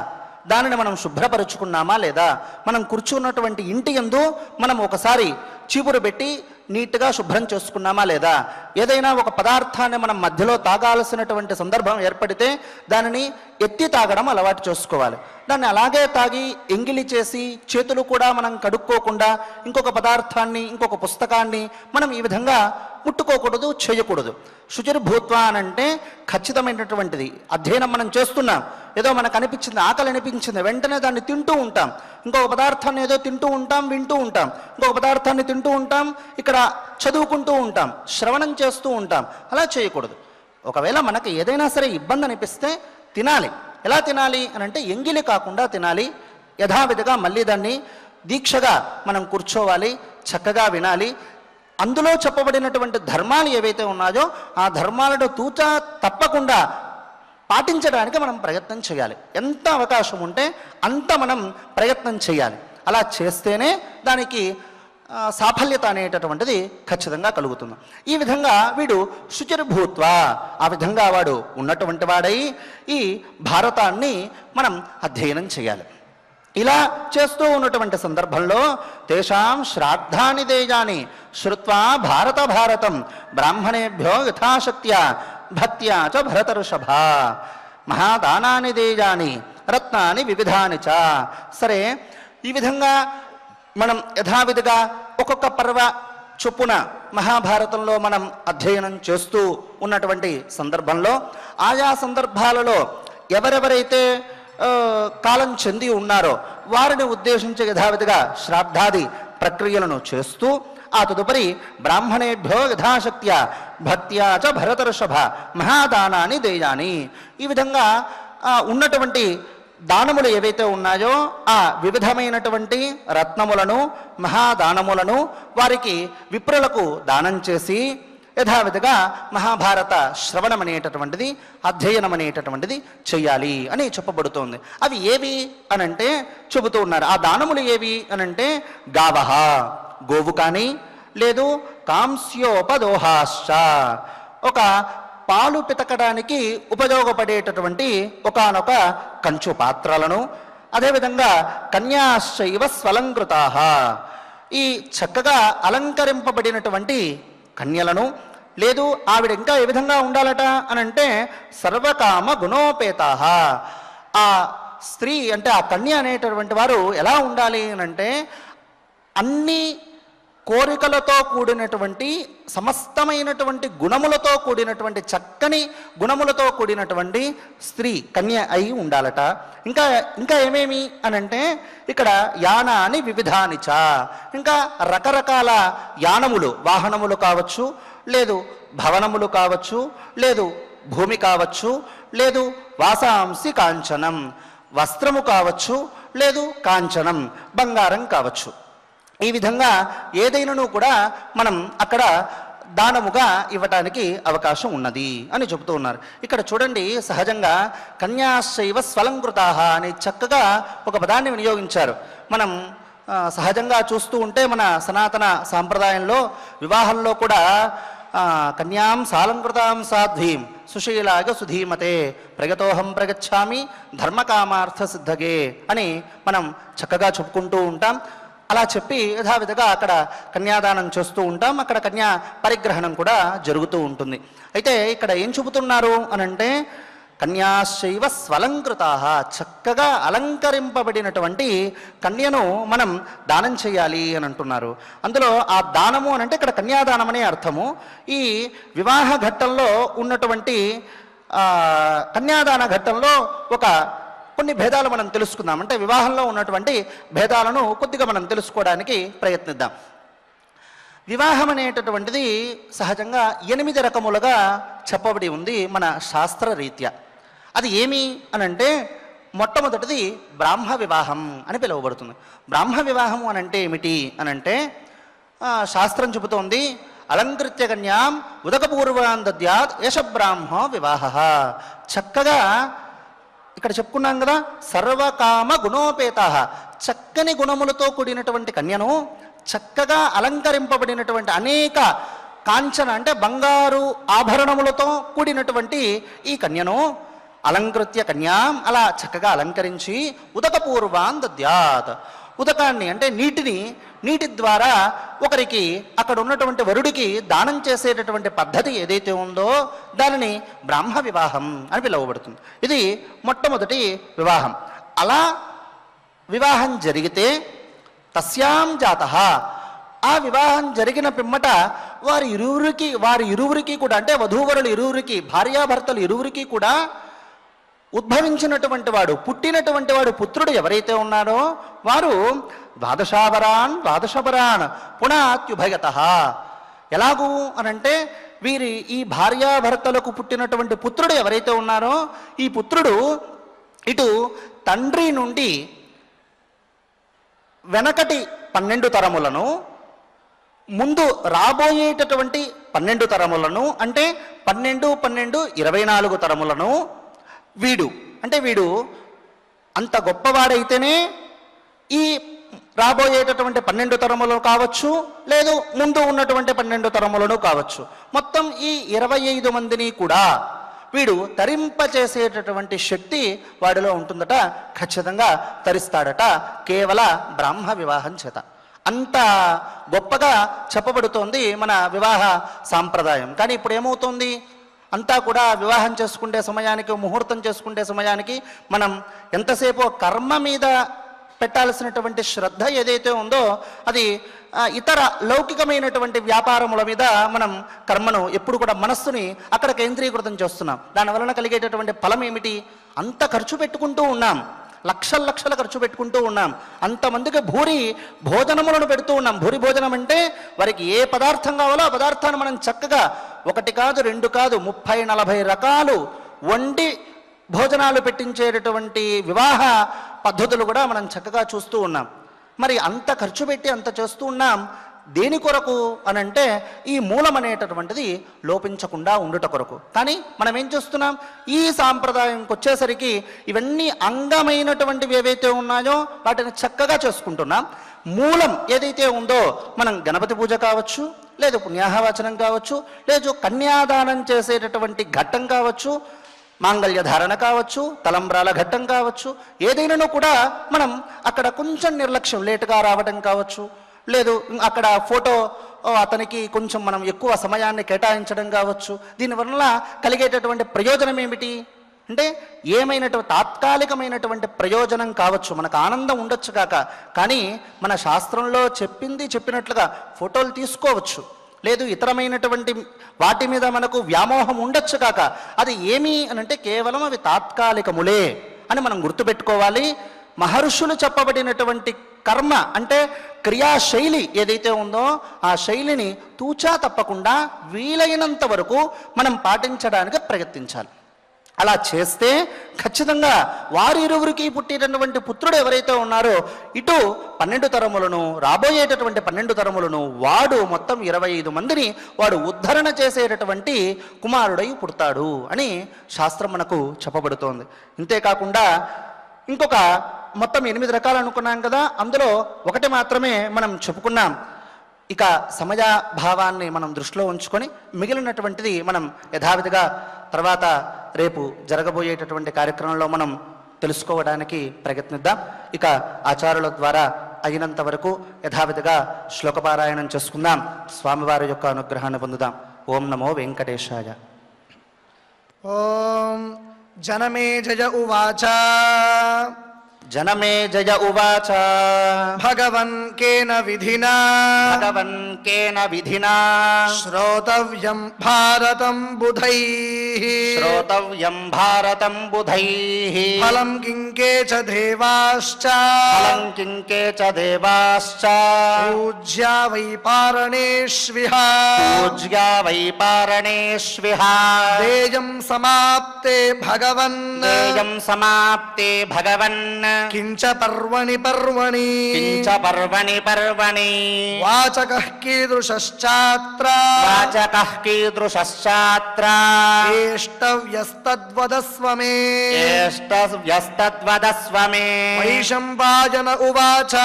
దానిని మనం శుభ్రపరుచుకున్నామా లేదా, మనం కూర్చున్నటువంటి ఇంటి యందు మనం ఒకసారి చీపురు పెట్టి నీట్గా శుభ్రం చేసుకున్నామా లేదా, ఏదైనా ఒక పదార్థాన్ని మనం మధ్యలో తాగాల్సినటువంటి సందర్భం ఏర్పడితే దానిని ఎత్తి తాగడం అలవాటు చేసుకోవాలి. దాన్ని అలాగే తాగి ఎంగిలి చేసి చేతులు కూడా మనం కడుక్కోకుండా ఇంకొక పదార్థాన్ని ఇంకొక పుస్తకాన్ని మనం ఈ విధంగా ముట్టుకోకూడదు, చేయకూడదు. శుచిర్భూత్వ అనంటే ఖచ్చితమైనటువంటిది. అధ్యయనం మనం చేస్తున్నాం, ఏదో మనకు అనిపించింది, ఆకలి అనిపించింది, వెంటనే దాన్ని తింటూ ఉంటాం, ఇంకొక పదార్థాన్ని ఏదో తింటూ ఉంటాం, వింటూ ఉంటాం, ఇంకొక పదార్థాన్ని తింటూ ఉంటాం, ఇక్కడ చదువుకుంటూ ఉంటాం, శ్రవణం చేస్తూ ఉంటాం. అలా చేయకూడదు. ఒకవేళ మనకు ఏదైనా సరే ఇబ్బంది అనిపిస్తే తినాలి. ఎలా తినాలి అని అంటే ఎంగిలి కాకుండా తినాలి. యథావిధిగా మళ్ళీ దాన్ని దీక్షగా మనం కూర్చోవాలి, చక్కగా వినాలి. అందులో చెప్పబడినటువంటి ధర్మాలు ఏవైతే ఉన్నాయో ఆ ధర్మాలను తూచా తప్పకుండా పాటించడానికి మనం ప్రయత్నం చేయాలి. ఎంత అవకాశం ఉంటే అంత మనం ప్రయత్నం చేయాలి. అలా చేస్తేనే దానికి సాఫల్యత అనేటటువంటిది ఖచ్చితంగా కలుగుతుంది. ఈ విధంగా వీడు శుచిర్భూత్వ, ఆ విధంగా వాడు ఉన్నటువంటి వాడై ఈ భారతాన్ని మనం అధ్యయనం చేయాలి. ఇలా చేస్తూ ఉన్నటువంటి సందర్భంలో తేషాం శ్రాద్ధాని దేయాని శ్రుత్వా భారతం బ్రాహ్మణేభ్యో యథాశక్త్యా భక్త్యా చ భరతర్షభ మహాదానాని దేయాని రత్నాని వివిధాని చ. సరే, ఈ విధంగా మనం యథావిధిగా ఒక్కొక్క పర్వ చొప్పున మహాభారతంలో మనం అధ్యయనం చేస్తూ ఉన్నటువంటి సందర్భంలో ఆయా సందర్భాలలో ఎవరెవరైతే కాలం చెంది ఉన్నారో వారిని ఉద్దేశించి యథావిధిగా శ్రాద్ధాది ప్రక్రియలను చేస్తూ ఆ తదుపరి బ్రాహ్మణేభ్యో యథాశక్త్యా భక్త్యా చ భరతర్షభ మహాదానాని దేయాని, ఈ విధంగా ఉన్నటువంటి దానములు ఏవైతే ఉన్నాయో ఆ వివిధమైనటువంటి రత్నములను మహాదానములను వారికి విప్రులకు దానం చేసి యథావిధిగా మహాభారత శ్రవణం అనేటటువంటిది అధ్యయనం అనేటటువంటిది చెయ్యాలి అని చెప్పబడుతోంది. అవి ఏవి అనంటే చెబుతూ ఉన్నారు. ఆ దానములు ఏవి అనంటే గావహ, గోవు కానీ, లేదు కాంస్యోపదోహాశ్చ, ఒక పాలు పితకడానికి ఉపయోగపడేటటువంటి ఒకానొక కంచు పాత్రలను, అదేవిధంగా కన్యాశ్చైవ స్వలంకృతాః, ఈ చక్కగా అలంకరింపబడినటువంటి కన్యలను, లేదు ఆవిడ ఇంకా ఏ విధంగా ఉండాలట అనంటే సర్వకామ గుణోపేతాః, ఆ స్త్రీ అంటే ఆ కన్య అనేటటువంటి వారు ఎలా ఉండాలి అనంటే అన్ని కోరికలతో కూడినటువంటి సమస్తమైనటువంటి గుణములతో కూడినటువంటి చక్కని గుణములతో కూడినటువంటి స్త్రీ కన్య అయి ఉండాలట. ఇంకా ఇంకా ఏమేమి అనంటే ఇక్కడ యానాని వివిధానిచ, ఇంకా రకరకాల యానములు వాహనములు కావచ్చు, లేదు భవనములు కావచ్చు, లేదు భూమి కావచ్చు, లేదు వాసాంసి కాంచనం వస్త్రము కావచ్చు, లేదు కాంచనం బంగారం కావచ్చు. ఈ విధంగా ఏదైనాను కూడా మనం అక్కడ దానముగా ఇవ్వటానికి అవకాశం ఉన్నది అని చెబుతూ ఉన్నారు. ఇక్కడ చూడండి, సహజంగా కన్యాశైవ స్వలంకృతాః అని చక్కగా ఒక పదాన్ని వినియోగించారు. మనం సహజంగా చూస్తూ ఉంటే మన సనాతన సాంప్రదాయంలో వివాహంలో కూడా కన్యాం సాలంకృతాం సాధ్వీం సుశీలాగ సుధీమతే ప్రగతోహం ప్రగచ్ఛామి ధర్మకామార్థ సిద్ధగే అని మనం చక్కగా చెప్పుకుంటూ ఉంటాం. అలా చెప్పి యథావిధిగా అక్కడ కన్యాదానం చేస్తూ ఉంటాం. అక్కడ కన్యా పరిగ్రహణం కూడా జరుగుతూ ఉంటుంది. అయితే ఇక్కడ ఏం చెబుతున్నారు అనంటే కన్యాశైవ స్వలంకృతాః, చక్కగా అలంకరింపబడినటువంటి కన్యను మనం దానం చేయాలి అని అంటున్నారు. అందులో ఆ దానము అనంటే ఇక్కడ కన్యాదానం అనే అర్థము. ఈ వివాహ ఘట్టంలో ఉన్నటువంటి కన్యాదాన ఘట్టంలో కొన్ని భేదాలు మనం తెలుసుకుందాం. అంటే వివాహంలో ఉన్నటువంటి భేదాలను కొద్దిగా మనం తెలుసుకోవడానికి ప్రయత్నిద్దాం. వివాహం అనేటటువంటిది సహజంగా 8 రకములుగా చెప్పబడి ఉంది మన శాస్త్ర రీత్యా. అది ఏమి అనంటే మొట్టమొదటిది బ్రాహ్మ వివాహం అని పిలువబడుతుంది. బ్రాహ్మ వివాహము అనంటే ఏమిటి అనంటే శాస్త్రం చెబుతోంది, అలంకృత్య కన్యాం ఉదకపూర్వాన్ దద్యాత్ యశ బ్రాహ్మ వివాహ. చక్కగా ఇక్కడ చెప్పుకున్నాం కదా, సర్వకామ గుణోపేత, చక్కని గుణములతో కూడినటువంటి కన్యను చక్కగా అలంకరింపబడినటువంటి అనేక కాంచన అంటే బంగారు ఆభరణములతో కూడినటువంటి ఈ కన్యను అలంకృత్య కన్యాం అలా చక్కగా అలంకరించి ఉదకపూర్వాన్ దద్యాత్, ఉదకాన్ని అంటే నీటి ద్వారా ఒకరికి అక్కడ ఉన్నటువంటి వరుడికి దానం చేసేటటువంటి పద్ధతి ఏదైతే ఉందో దానిని బ్రాహ్మ వివాహం అని పిలువబడుతుంది. ఇది మొట్టమొదటి వివాహం. అలా వివాహం జరిగితే తస్యాం జాతః, ఆ వివాహం జరిగిన పిమ్మట వారి ఇరువురికి కూడా అంటే వధూవరులు ఇరువురికి భార్యాభర్తలు ఇరువురికి కూడా ఉద్భవించినటువంటి వాడు పుట్టినటువంటి వాడు పుత్రుడు ఎవరైతే ఉన్నారో వారు ద్వాదశపరాన్ పునాత్యుభయతః. ఎలాగూ అనంటే వీరి ఈ భార్యాభర్తలకు పుట్టినటువంటి పుత్రుడు ఎవరైతే ఉన్నారో ఈ పుత్రుడు ఇటు తండ్రి నుండి వెనకటి 12 తరములను ముందు రాబోయేటటువంటి 12 తరములను అంటే 12 12 24 తరములను వీడు అంత గొప్పవాడైతేనే ఈ రాబోయేటటువంటి 12 తరములు కావచ్చు, లేదు ముందు ఉన్నటువంటి 12 తరములను కావచ్చు, మొత్తం ఈ 25 మందిని కూడా వీడు తరింపచేసేటటువంటి శక్తి వాడిలో ఉంటుందట. ఖచ్చితంగా తరిస్తాడట కేవల బ్రాహ్మ వివాహం చేత. అంత గొప్పగా చెప్పబడుతోంది మన వివాహ సాంప్రదాయం. కానీ ఇప్పుడు ఏమవుతోంది, అంతా కూడా వివాహం చేసుకునే సమయానికి ముహూర్తం చేసుకునే సమయానికి మనం ఎంతసేపు కర్మ మీద పెట్టాల్సినటువంటి శ్రద్ధ ఏదైతే ఉందో అది ఇతర లౌకికమైనటువంటి వ్యాపారముల మీద మనం కర్మను ఎప్పుడు కూడా మనస్సుని అక్కడ కేంద్రీకృతం చేస్తున్నాం. దానివలన కలిగేటటువంటి ఫలం ఏమిటి? అంత ఖర్చు పెట్టుకుంటూ ఉన్నాం, లక్షలు ఖర్చు పెట్టుకుంటూ ఉన్నాం, అంతమందికి భూరి భోజనములను పెడుతూ ఉన్నాం. భూరి భోజనం అంటే వారికి ఏ పదార్థం కావాలో ఆ పదార్థాన్ని మనం చక్కగా 1 కాదు 2 కాదు 30-40 రకాలు వండి భోజనాలు పెట్టించేటటువంటి వివాహ పద్ధతులు కూడా మనం చక్కగా చూస్తూ ఉన్నాం. మరి అంత ఖర్చు పెట్టి అంత చేస్తూ ఉన్నాం దేని కొరకు అనంటే ఈ మూలం అనేటటువంటిది లోపించకుండా ఉండుట కొరకు. కానీ మనం ఏం చేస్తున్నాం, ఈ సాంప్రదాయంకి వచ్చేసరికి ఇవన్నీ అంగమైనటువంటివి ఏవైతే ఉన్నాయో వాటిని చక్కగా చేసుకుంటున్నాం. మూలం ఏదైతే ఉందో మనం గణపతి పూజ కావచ్చు, లేదు పుణ్యాహవచనం కావచ్చు, లేదు కన్యాదానం చేసేటటువంటి ఘట్టం కావచ్చు, మాంగళ్య ధారణ కావచ్చు, తలంబ్రాల ఘట్టం కావచ్చు, ఏదైనాను కూడా మనం అక్కడ కొంచెం నిర్లక్ష్యం లేటుగా రావడం కావచ్చు, లేదు అక్కడ ఫోటో అతనికి కొంచెం మనం ఎక్కువ సమయాన్ని కేటాయించడం కావచ్చు. దీనివల్ల కలిగేటటువంటి ప్రయోజనం ఏమిటి అంటే ఏమైనటువంటి తాత్కాలికమైనటువంటి ప్రయోజనం కావచ్చు, మనకు ఆనందం ఉండొచ్చు కాక, కానీ మన శాస్త్రంలో చెప్పినట్లుగా ఫోటోలు తీసుకోవచ్చు, లేదు ఇతరమైనటువంటి వాటి మీద మనకు వ్యామోహం ఉండొచ్చు కాక, అది ఏమి అని అంటే కేవలం అవి తాత్కాలికములే అని మనం గుర్తుపెట్టుకోవాలి. మహర్షులు చెప్పబడినటువంటి కర్మ అంటే క్రియాశైలి ఏదైతే ఉందో ఆ శైలిని తూచా తప్పకుండా వీలైనంత వరకు మనం పాటించడానికి ప్రయత్నించాలి. అలా చేస్తే ఖచ్చితంగా వారిరువురికి పుట్టినటువంటి పుత్రుడు ఎవరైతే ఉన్నారో ఇటు 12 తరములను, రాబోయేటటువంటి 12 తరములను వాడు మొత్తం 25 మందిని వాడు ఉద్ధరణ చేసేటటువంటి కుమారుడై పుడతాడు అని శాస్త్రం మనకు చెప్పబడుతోంది. ఇంతేకాకుండా ఇంకొక మొత్తం 8 రకాలు అనుకున్నాం కదా, అందులో ఒకటి మాత్రమే మనం చెప్పుకున్నాం. ఇక సమయాభావాన్ని మనం దృష్టిలో ఉంచుకొని మిగిలినటువంటిది మనం యథావిధిగా తర్వాత రేపు జరగబోయేటటువంటి కార్యక్రమంలో మనం తెలుసుకోవడానికి ప్రయత్నిద్దాం. ఇక ఆచార్యుల ద్వారా అయినంత వరకు యథావిధిగా శ్లోకపారాయణం చేసుకుందాం, స్వామివారి యొక్క అనుగ్రహాన్ని పొందుదాం. ఓం నమో వెంకటేశాయ. ఓం జనమేజయ ఉవాచ జనమేజయ ఉవాచ భగవన్ కేన విధినా శ్రోతవ్యం భారతం బుధైః ఫలం కింకే చ దేవాశ్చ పూజ్యా వై పారణేష్విహ దేయం సమాప్తే భగవన్ కించ పర్వణి వాచకః కీదృశ్చాత్ర ఏష్టవ్యస్తద్వదస్వ మే. వైశంపాయన ఉవాచ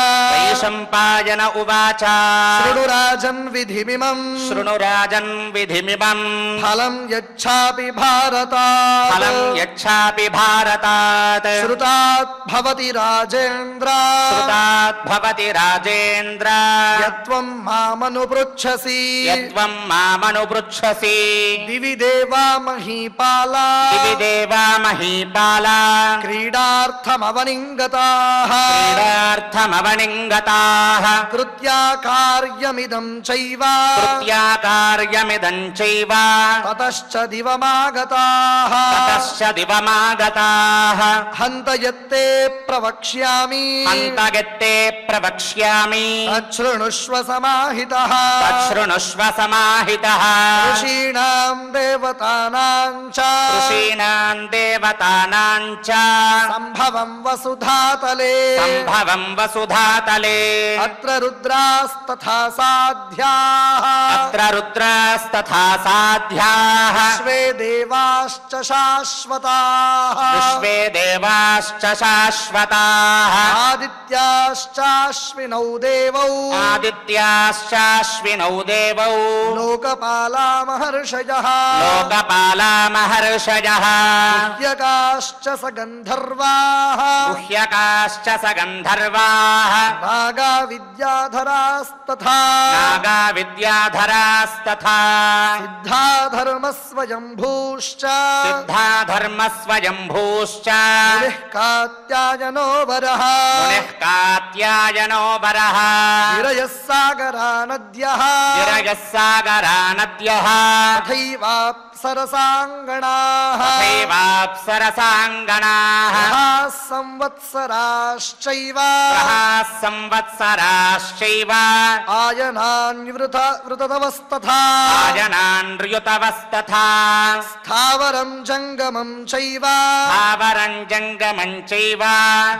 శృణురాజన్ విధిమిమం ఫలం యచ్చాపి భారతాత్ శ్రుతాత్ భవతి రాజేంద్ర యత్వం మామనుపృచ్ఛసి దివి దేవా మహీపాలా క్రీడార్థమవనింగతాః కృత్యా కార్యమిదం చైవ తతశ్చ దివమాగతాః హంతయత్తే ప్రవక్ష్యామి తచ్ఛృణుష్వ సమాహితః ఋషీణాం దేవతానాం చ సంభవం వసుధాతలే అత్ర రుద్రాస్తథా సాధ్యాః విశ్వే దేవాశ్చ శాశ్వతాః ఆదిత్యాశ్చాశ్వినౌ దేవౌ లోకపాలా మహర్షయః గుహ్యకాశ్చ సగంధర్వాః నాగా విద్యాధరాస్తథా సిద్ధాధర్మస్వయంభూశ్చ మునిః కాత్యాయనో వరః గిరయః సాగరానద్యః తథైవాప్సరసాంగణాః సంవత్సరాశ్చైవ ఆయనాన్వృతవస్తథా స్థావరం జంగమం చైవ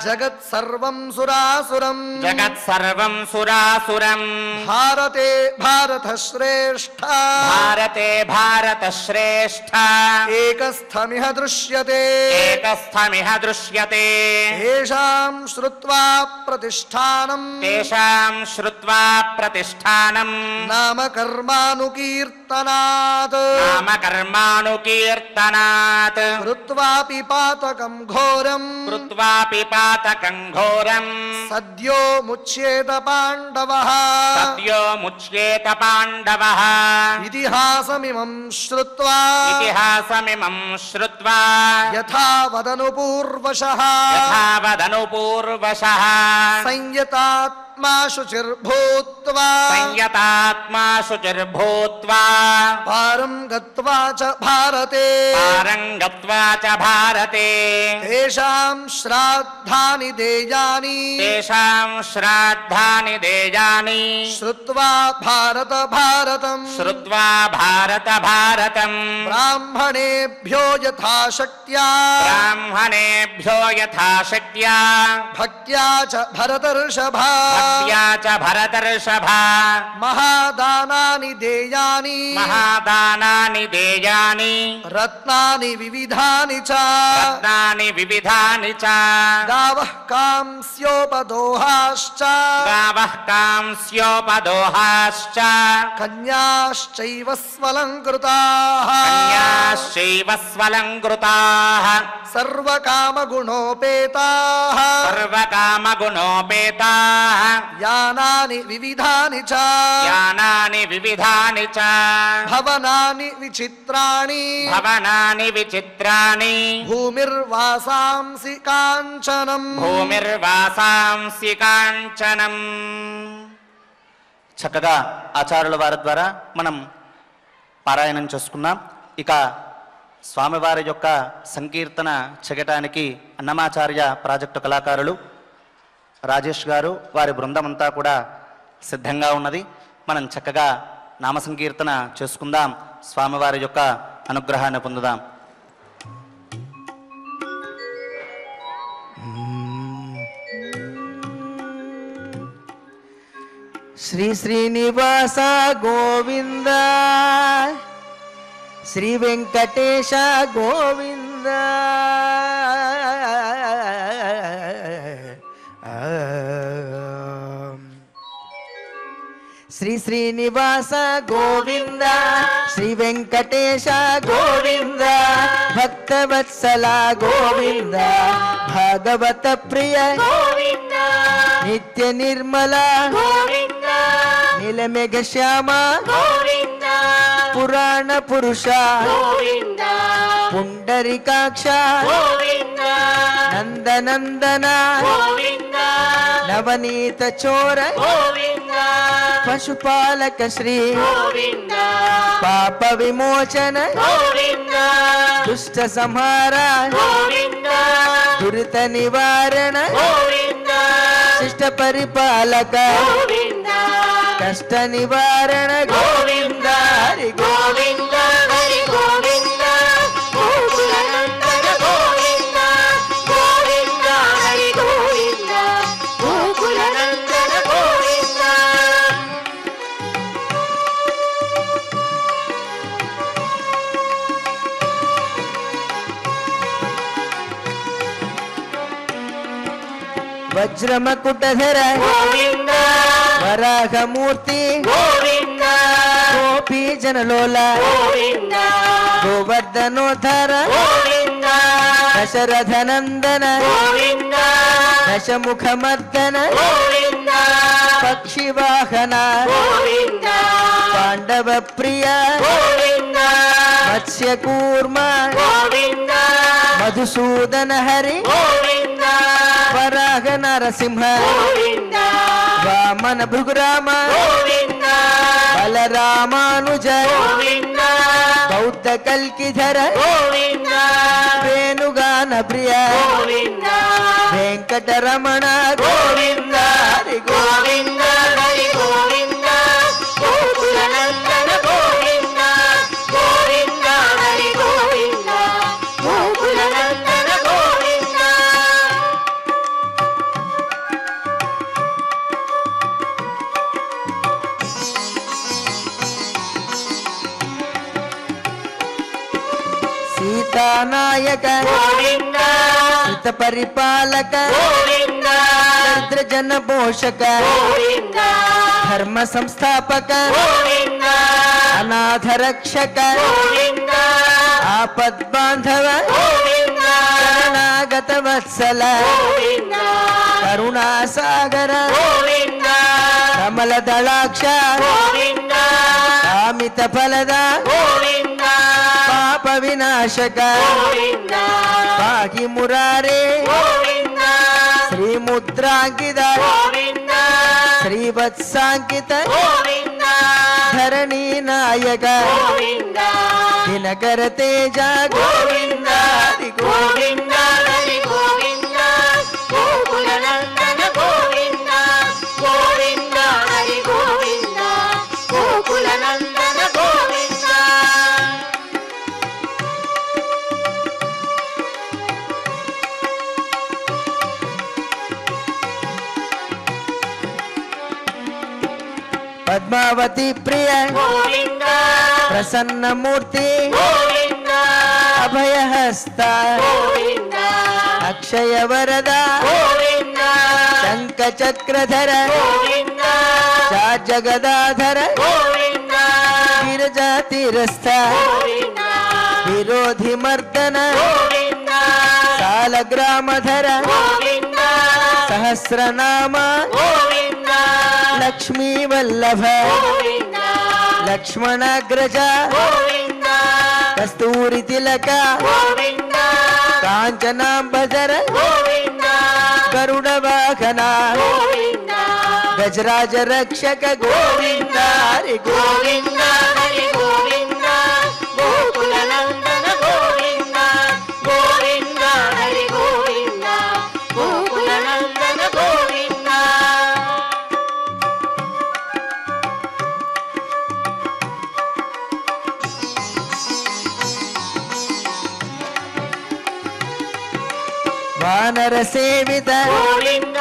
జగత్సర్వం సురాసురం భారతే భారతశ్రేష్ఠ ఏకస్థమిహ దృశ్యతే తేషాం శ్రుత్వా ప్రతిష్ఠానం నామకర్మానుకీర్తనాత్ క్షణాత్ కృత్వాపి పాతకం ఘోరం కృత్వాపి పాతకం ఘోరం సద్యో ముచ్యేత పాండవః సద్యో ముచ్యేత పాండవః ఇతిహాసమిమం శ్రుత్వా ఇతిహాసమిమం శ్రుత్వా యథా వదను పూర్వశః యథా వదను పూర్వశః సంయతాత్మా శుచిర్భూత్వా సంయతాత్మా శుచిర్భూత్వా పారం గత్వా చ భారతే పారం గత్వా చ భారతే తేషాం శ్రాద్ధాని దేయాని తేషాం శ్రాద్ధాని దేయాని శ్రుత్వా భారత భారతం శ్రుత్వా భారత భారతం బ్రాహ్మణేభ్యో యథాశక్త్యా బ్రాహ్మణేభ్యో యథాశక్త్యా భక్త్యా చ భరతర్షభా భక్త్యా చ భరతర్షభా మహాదానాని దేయాని మహాదానాని దేయాని రత్నాని వివిధాని చ రత్నాని వివిధాని చ గావః కాంస్యోపదోహాశ్చ గావః కాంస్యోపదోహాశ్చ కన్యాశ్చైవ స్వలంకృతాః కన్యాశ్చైవ స్వలంకృతాః సర్వకామగుణోపేతాః సర్వకామగుణోపేతాః యానాని వివిధాని చ యానాని వివిధాని చ భవనాని విచిత్రాణి భవనాని విచిత్రాణి భూమిర్వాసాంసి కాంచనం భూమిర్వాసాంసి కాంచనం. చక్కగా ఆచార్యుల వారి ద్వారా మనం పారాయణం చేసుకున్నాం. ఇక స్వామివారి యొక్క సంకీర్తన చెగటానికి అన్నమాచార్య ప్రాజెక్టు కళాకారులు రాజేష్ గారు వారి బృందమంతా కూడా సిద్ధంగా ఉన్నది. మనం చక్కగా నామ సంకీర్తన చేసుకుందాం, స్వామివారి యొక్క అనుగ్రహాన్ని పొందుదాం. శ్రీ శ్రీనివాస గోవింద శ్రీ వెంకటేశ గోవింద శ్రీ శ్రీనివాస గోవింద శ్రీ వెంకటేశ గోవింద భక్తవత్సల గోవింద భాగవత ప్రియ గోవింద నిత్య నిర్మల గోవింద నీలమేఘ శ్యామ గోవింద పురాణ పురుష గోవింద పుండరికాక్ష గోవింద నందనందన గోవింద నవనీత చోర గోవింద పశుపాలక శ్రీ గోవింద పాప విమోచన గోవింద దుష్ట సంహార గోవింద దురిత నివారణ గోవింద శిష్ట పరిపాలక గోవింద కష్ట నివారణ గోవింద హరి గోవింద హరి గోవింద గోకులనందన గోవింద గోవింద హరి గోవింద గోకులనందన గోవింద వజ్రమకుటధర గోవింద వరాహమూర్తి గోవింద గోపీ జనలోల గోవింద గోవర్ధనోధర గోవింద దశరథనందన గోవింద దశముఖమర్దన గోవింద పక్షివాహన గోవింద పాండవ ప్రియ గోవింద మత్స్యకూర్మ గోవింద మధుసూదన హరి గోవింద వరాహ నరసింహ గోవింద వామన భృగురామ గోవింద బలరామానుజ గోవింద బౌద్ధ కల్కిధర గోవింద వేణుగాన ప్రియ గోవింద వెంకటరమణ గోవింద హరి గోవింద హరి గోవింద గోకులనందన గోవింద గోవింద హరి గోవింద గోకులనందన గోవింద సీతానాయక గోవింద హిత పరిపాలక గోవింద దరిద్ర జన పోషక గోవింద ధర్మ సంస్థాపక గోవింద అనాథ రక్షక గోవింద ఆపద్బాంధవ గోవింద శరణాగత వత్సల గోవింద కరుణాసాగర గోవింద కమల దళాక్ష గోవింద కామిత ఫలద గోవింద పాప వినాశక గోవింద పాహి మురారే గోవింద శ్రీముద్రాంకిత గోవింద శ్రీవత్సాంకిత గోవింద ధరణీ నాయక గోవింద దినకర తేజ గోవింద హరి గోవింద హరి గోవింద గోకుల నందన గోవింద గోవింద హరి గోవింద గోకుల నందన గోవింద పద్మావతి ప్రియ గోవింద ప్రసన్న మూర్తి గోవింద అభయహస్త గోవింద అక్షయ వరద గోవింద శంఖ చక్రధర గోవింద జగదాధర గోవింద గిరిజా తీరస్థ గోవింద విరోధి మర్దన గోవింద సాలగ్రామధర గోవింద సహస్రనామ గోవింద లక్ష్మీ వల్లభ గోవింద లక్ష్మణాగ్రజ గోవింద కస్తూరి తిలక గోవింద కాంచనాంబధర గోవింద గరుడ వాహన గోవింద గజరాజ రక్షక గోవింద హరి గోవింద హరి గోవింద గోకుల నందన గోవింద గోవింద హరి గోవింద గోకుల నందన గోవింద వానర సేవిత గోవింద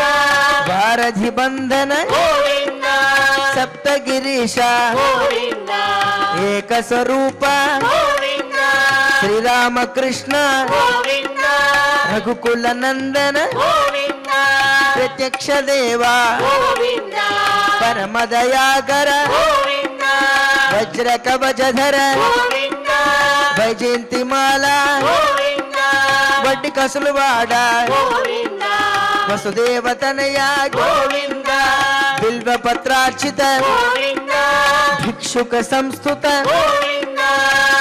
వారధి బంధన గోవింద సప్తగిరీశ గోవింద ఏక స్వరూప గోవింద శ్రీరామకృష్ణ గోవింద రఘుకుల నందన గోవింద ప్రత్యక్ష దేవా గోవింద పరమదయాకర గోవింద వజ్ర కవచధర గోవింద వైజయంతి మాల గోవింద వడ్డి కసులు వాడ గోవింద వసుదేవతనయ గోవింద బిల్వ పత్రార్చిత గోవింద భిక్షుక సంస్థుత గోవింద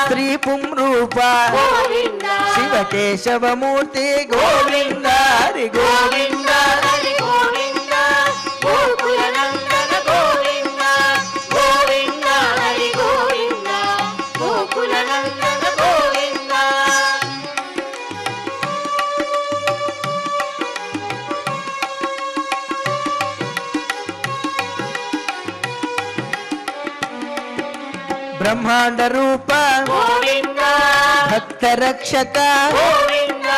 శ్రీ పుంరూప గోవింద శివకేశవమూర్తి గోవింద హరి గోవింద హరి గోవింద గోకుల నందన గోవింద గోవింద హరి గోవింద గోకుల నందన గోవింద బ్రహ్మాండ రూప గోవింద భక్త రక్షక గోవింద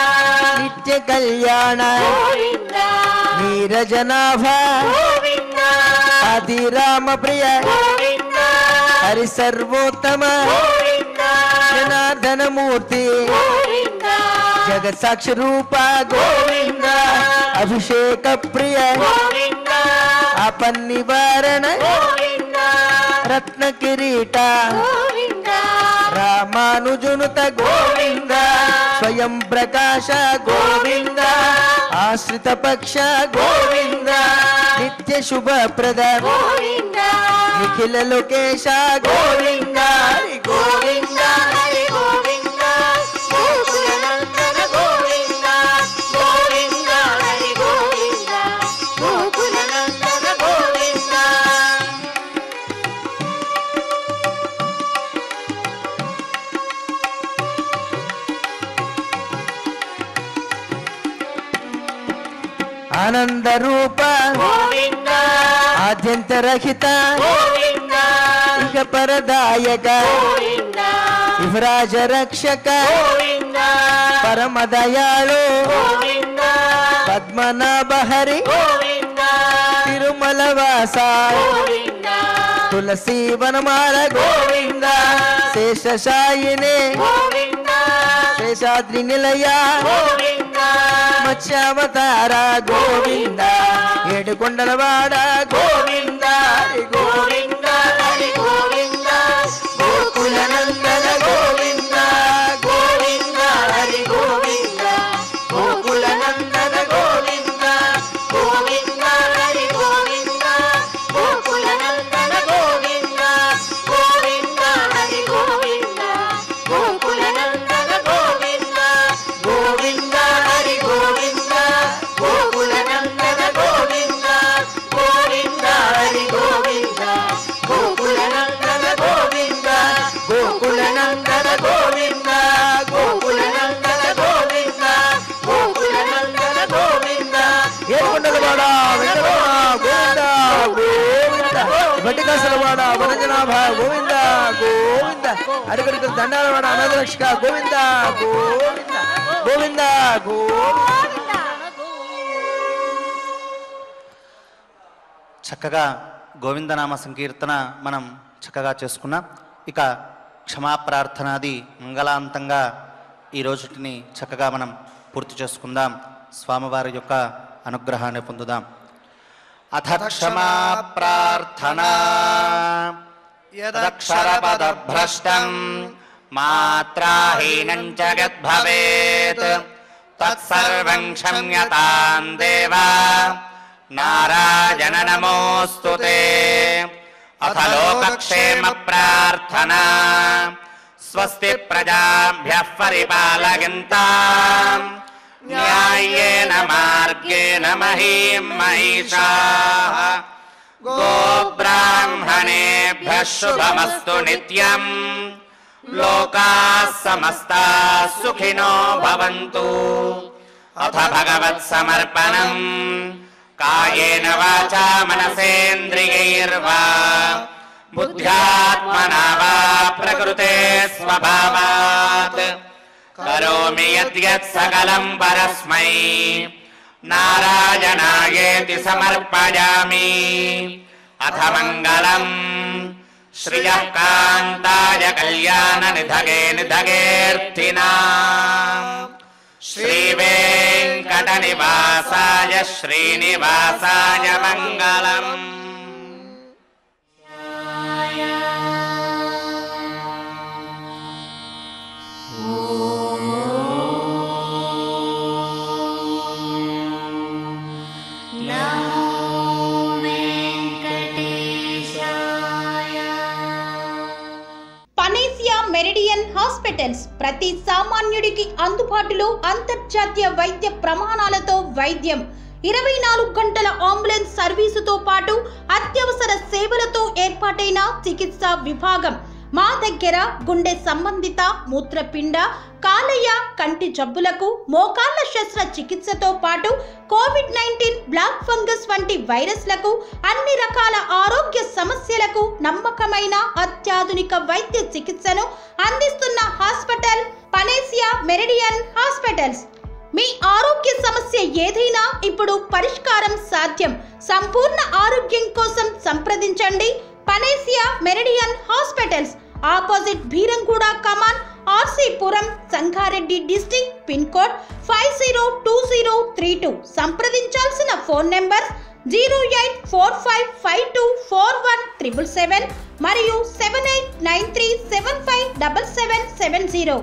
నిత్య కళ్యాణ గోవింద నీరజనాభ గోవింద ఆది రామ ప్రియ గోవింద హరి సర్వోత్తమ గోవింద జనార్దన మూర్తి గోవింద జగత్ సాక్షి రూప గోవింద అభిషేక ప్రియ గోవింద ఆపన్నివారణ గోవింద రత్న కిరీట గోవింద రామానుజునుత గోవింద స్వయం ప్రకాశ గోవింద ఆశ్రిత పక్ష గోవింద నిత్య శుభప్రద గోవింద నిఖిల లోకేశ గోవింద హరి గోవింద హరి గోవింద గోకుల నందన గోవింద గోవింద హరి గోవింద గోకుల నందన గోవింద ఆనంద రూప గోవింద ఆద్యంతరహిత గోవింద ఇహ పరదాయక గోవింద యువరాజ రక్షక గోవింద పరమ దయాళు గోవింద పద్మనాభ హరి గోవింద తిరుమల వాస గోవింద తులసి వనమాల గోవింద శేషశాయినే గోవింద శేషాద్రి నిలయ గోవింద మత్స్యావతార గోవింద ఏడుకొండలవాడ గోవింద హరి గోవింద హరి గోవింద గోకుల నందన గోవింద గోవింద దశలవాడ వనజనాభ గోవింద గోవింద అడుగడుగు దండాలవాడ అనాథరక్షక గోవింద గోవింద గోవింద గోవింద. చక్కగా గోవిందనామ సంకీర్తన మనం చక్కగా చేసుకున్నాం. ఇక క్షమాప్రార్థనాది మంగళాంతంగా ఈ రోజుటిని చక్కగా మనం పూర్తి చేసుకుందాం. స్వామివారి యొక్క అనుగ్రహాన్ని పొందుదాం. అథ క్షమా ప్రార్థనా యదక్షరపదభ్రష్టం మాత్రాహీనం జగద్భవేత్ తత్సర్వం క్షమ్యతాం దేవా నారాయణ నమోస్తుతే. అథ లోకక్షేమ ప్రార్థనా స్వస్తి ప్రజాభ్యః పరిపాలయంతాం న్యాయేన మార్గేణ మహీం మహిషాః. గోబ్రాహ్మణేభ్యః శుభమస్తు నిత్యం. లోకాః సమస్తాః సుఖినో భవంతు. అథ భగవత్సమర్పణం కాయేన వాచా మనసేంద్రియైర్వా బుద్ధ్యాత్మనా వా ప్రకృతే స్వభావాత్ కరోమి యద్యత్ సకలం పరస్మై నారాయణాయేతి సమర్పయామి. అథ మంగళం శ్రియః కాంతాయ కళ్యాణ నిధగే నిధగేర్థినాం శ్రీవేంకట నివాసాయ శ్రీనివాసాయ మంగళం. పనేసియా మెరిడియన్ హాస్పిటల్స్ ప్రతి సామాన్యుడికి అందుబాటులో అంతర్జాతీయ వైద్య ప్రమాణాలతో వైద్యం, 24 గంటల అంబులెన్స్ సర్వీసుతో పాటు అత్యవసర సేవలతో ఏర్పాటైన చికిత్సా విభాగం. మా దగ్గర గుండె సంబంధిత, మూత్రపిండ, కాలేయ, కంటి జబ్బులకు, మోకాళ్ల శస్త్ర చికిత్సతో పాటు కోవిడ్-19, బ్లాక్ ఫంగస్ వంటి వైరస్లకు, అన్ని రకాల ఆరోగ్య సమస్యలకు నమ్మకమైన అత్యాధునిక వైద్య చికిత్సను అందిస్తున్న హాస్పిటల్ పనేసియా మెరిడియన్ హాస్పిటల్స్. మీ ఆరోగ్య సమస్య ఏదైనా ఇప్పుడు పరిష్కారం సాధ్యం. సంపూర్ణ ఆరోగ్యం కోసం సంప్రదించండి Panacea Meridian Hospitals. Opposite Bheeramguda Kaman, RC Puram, Sangareddy district. Pin code 502032. సంప్రదించాల్సిన ఫోన్ నెంబర్ 0845524177 మరియు 7893757770.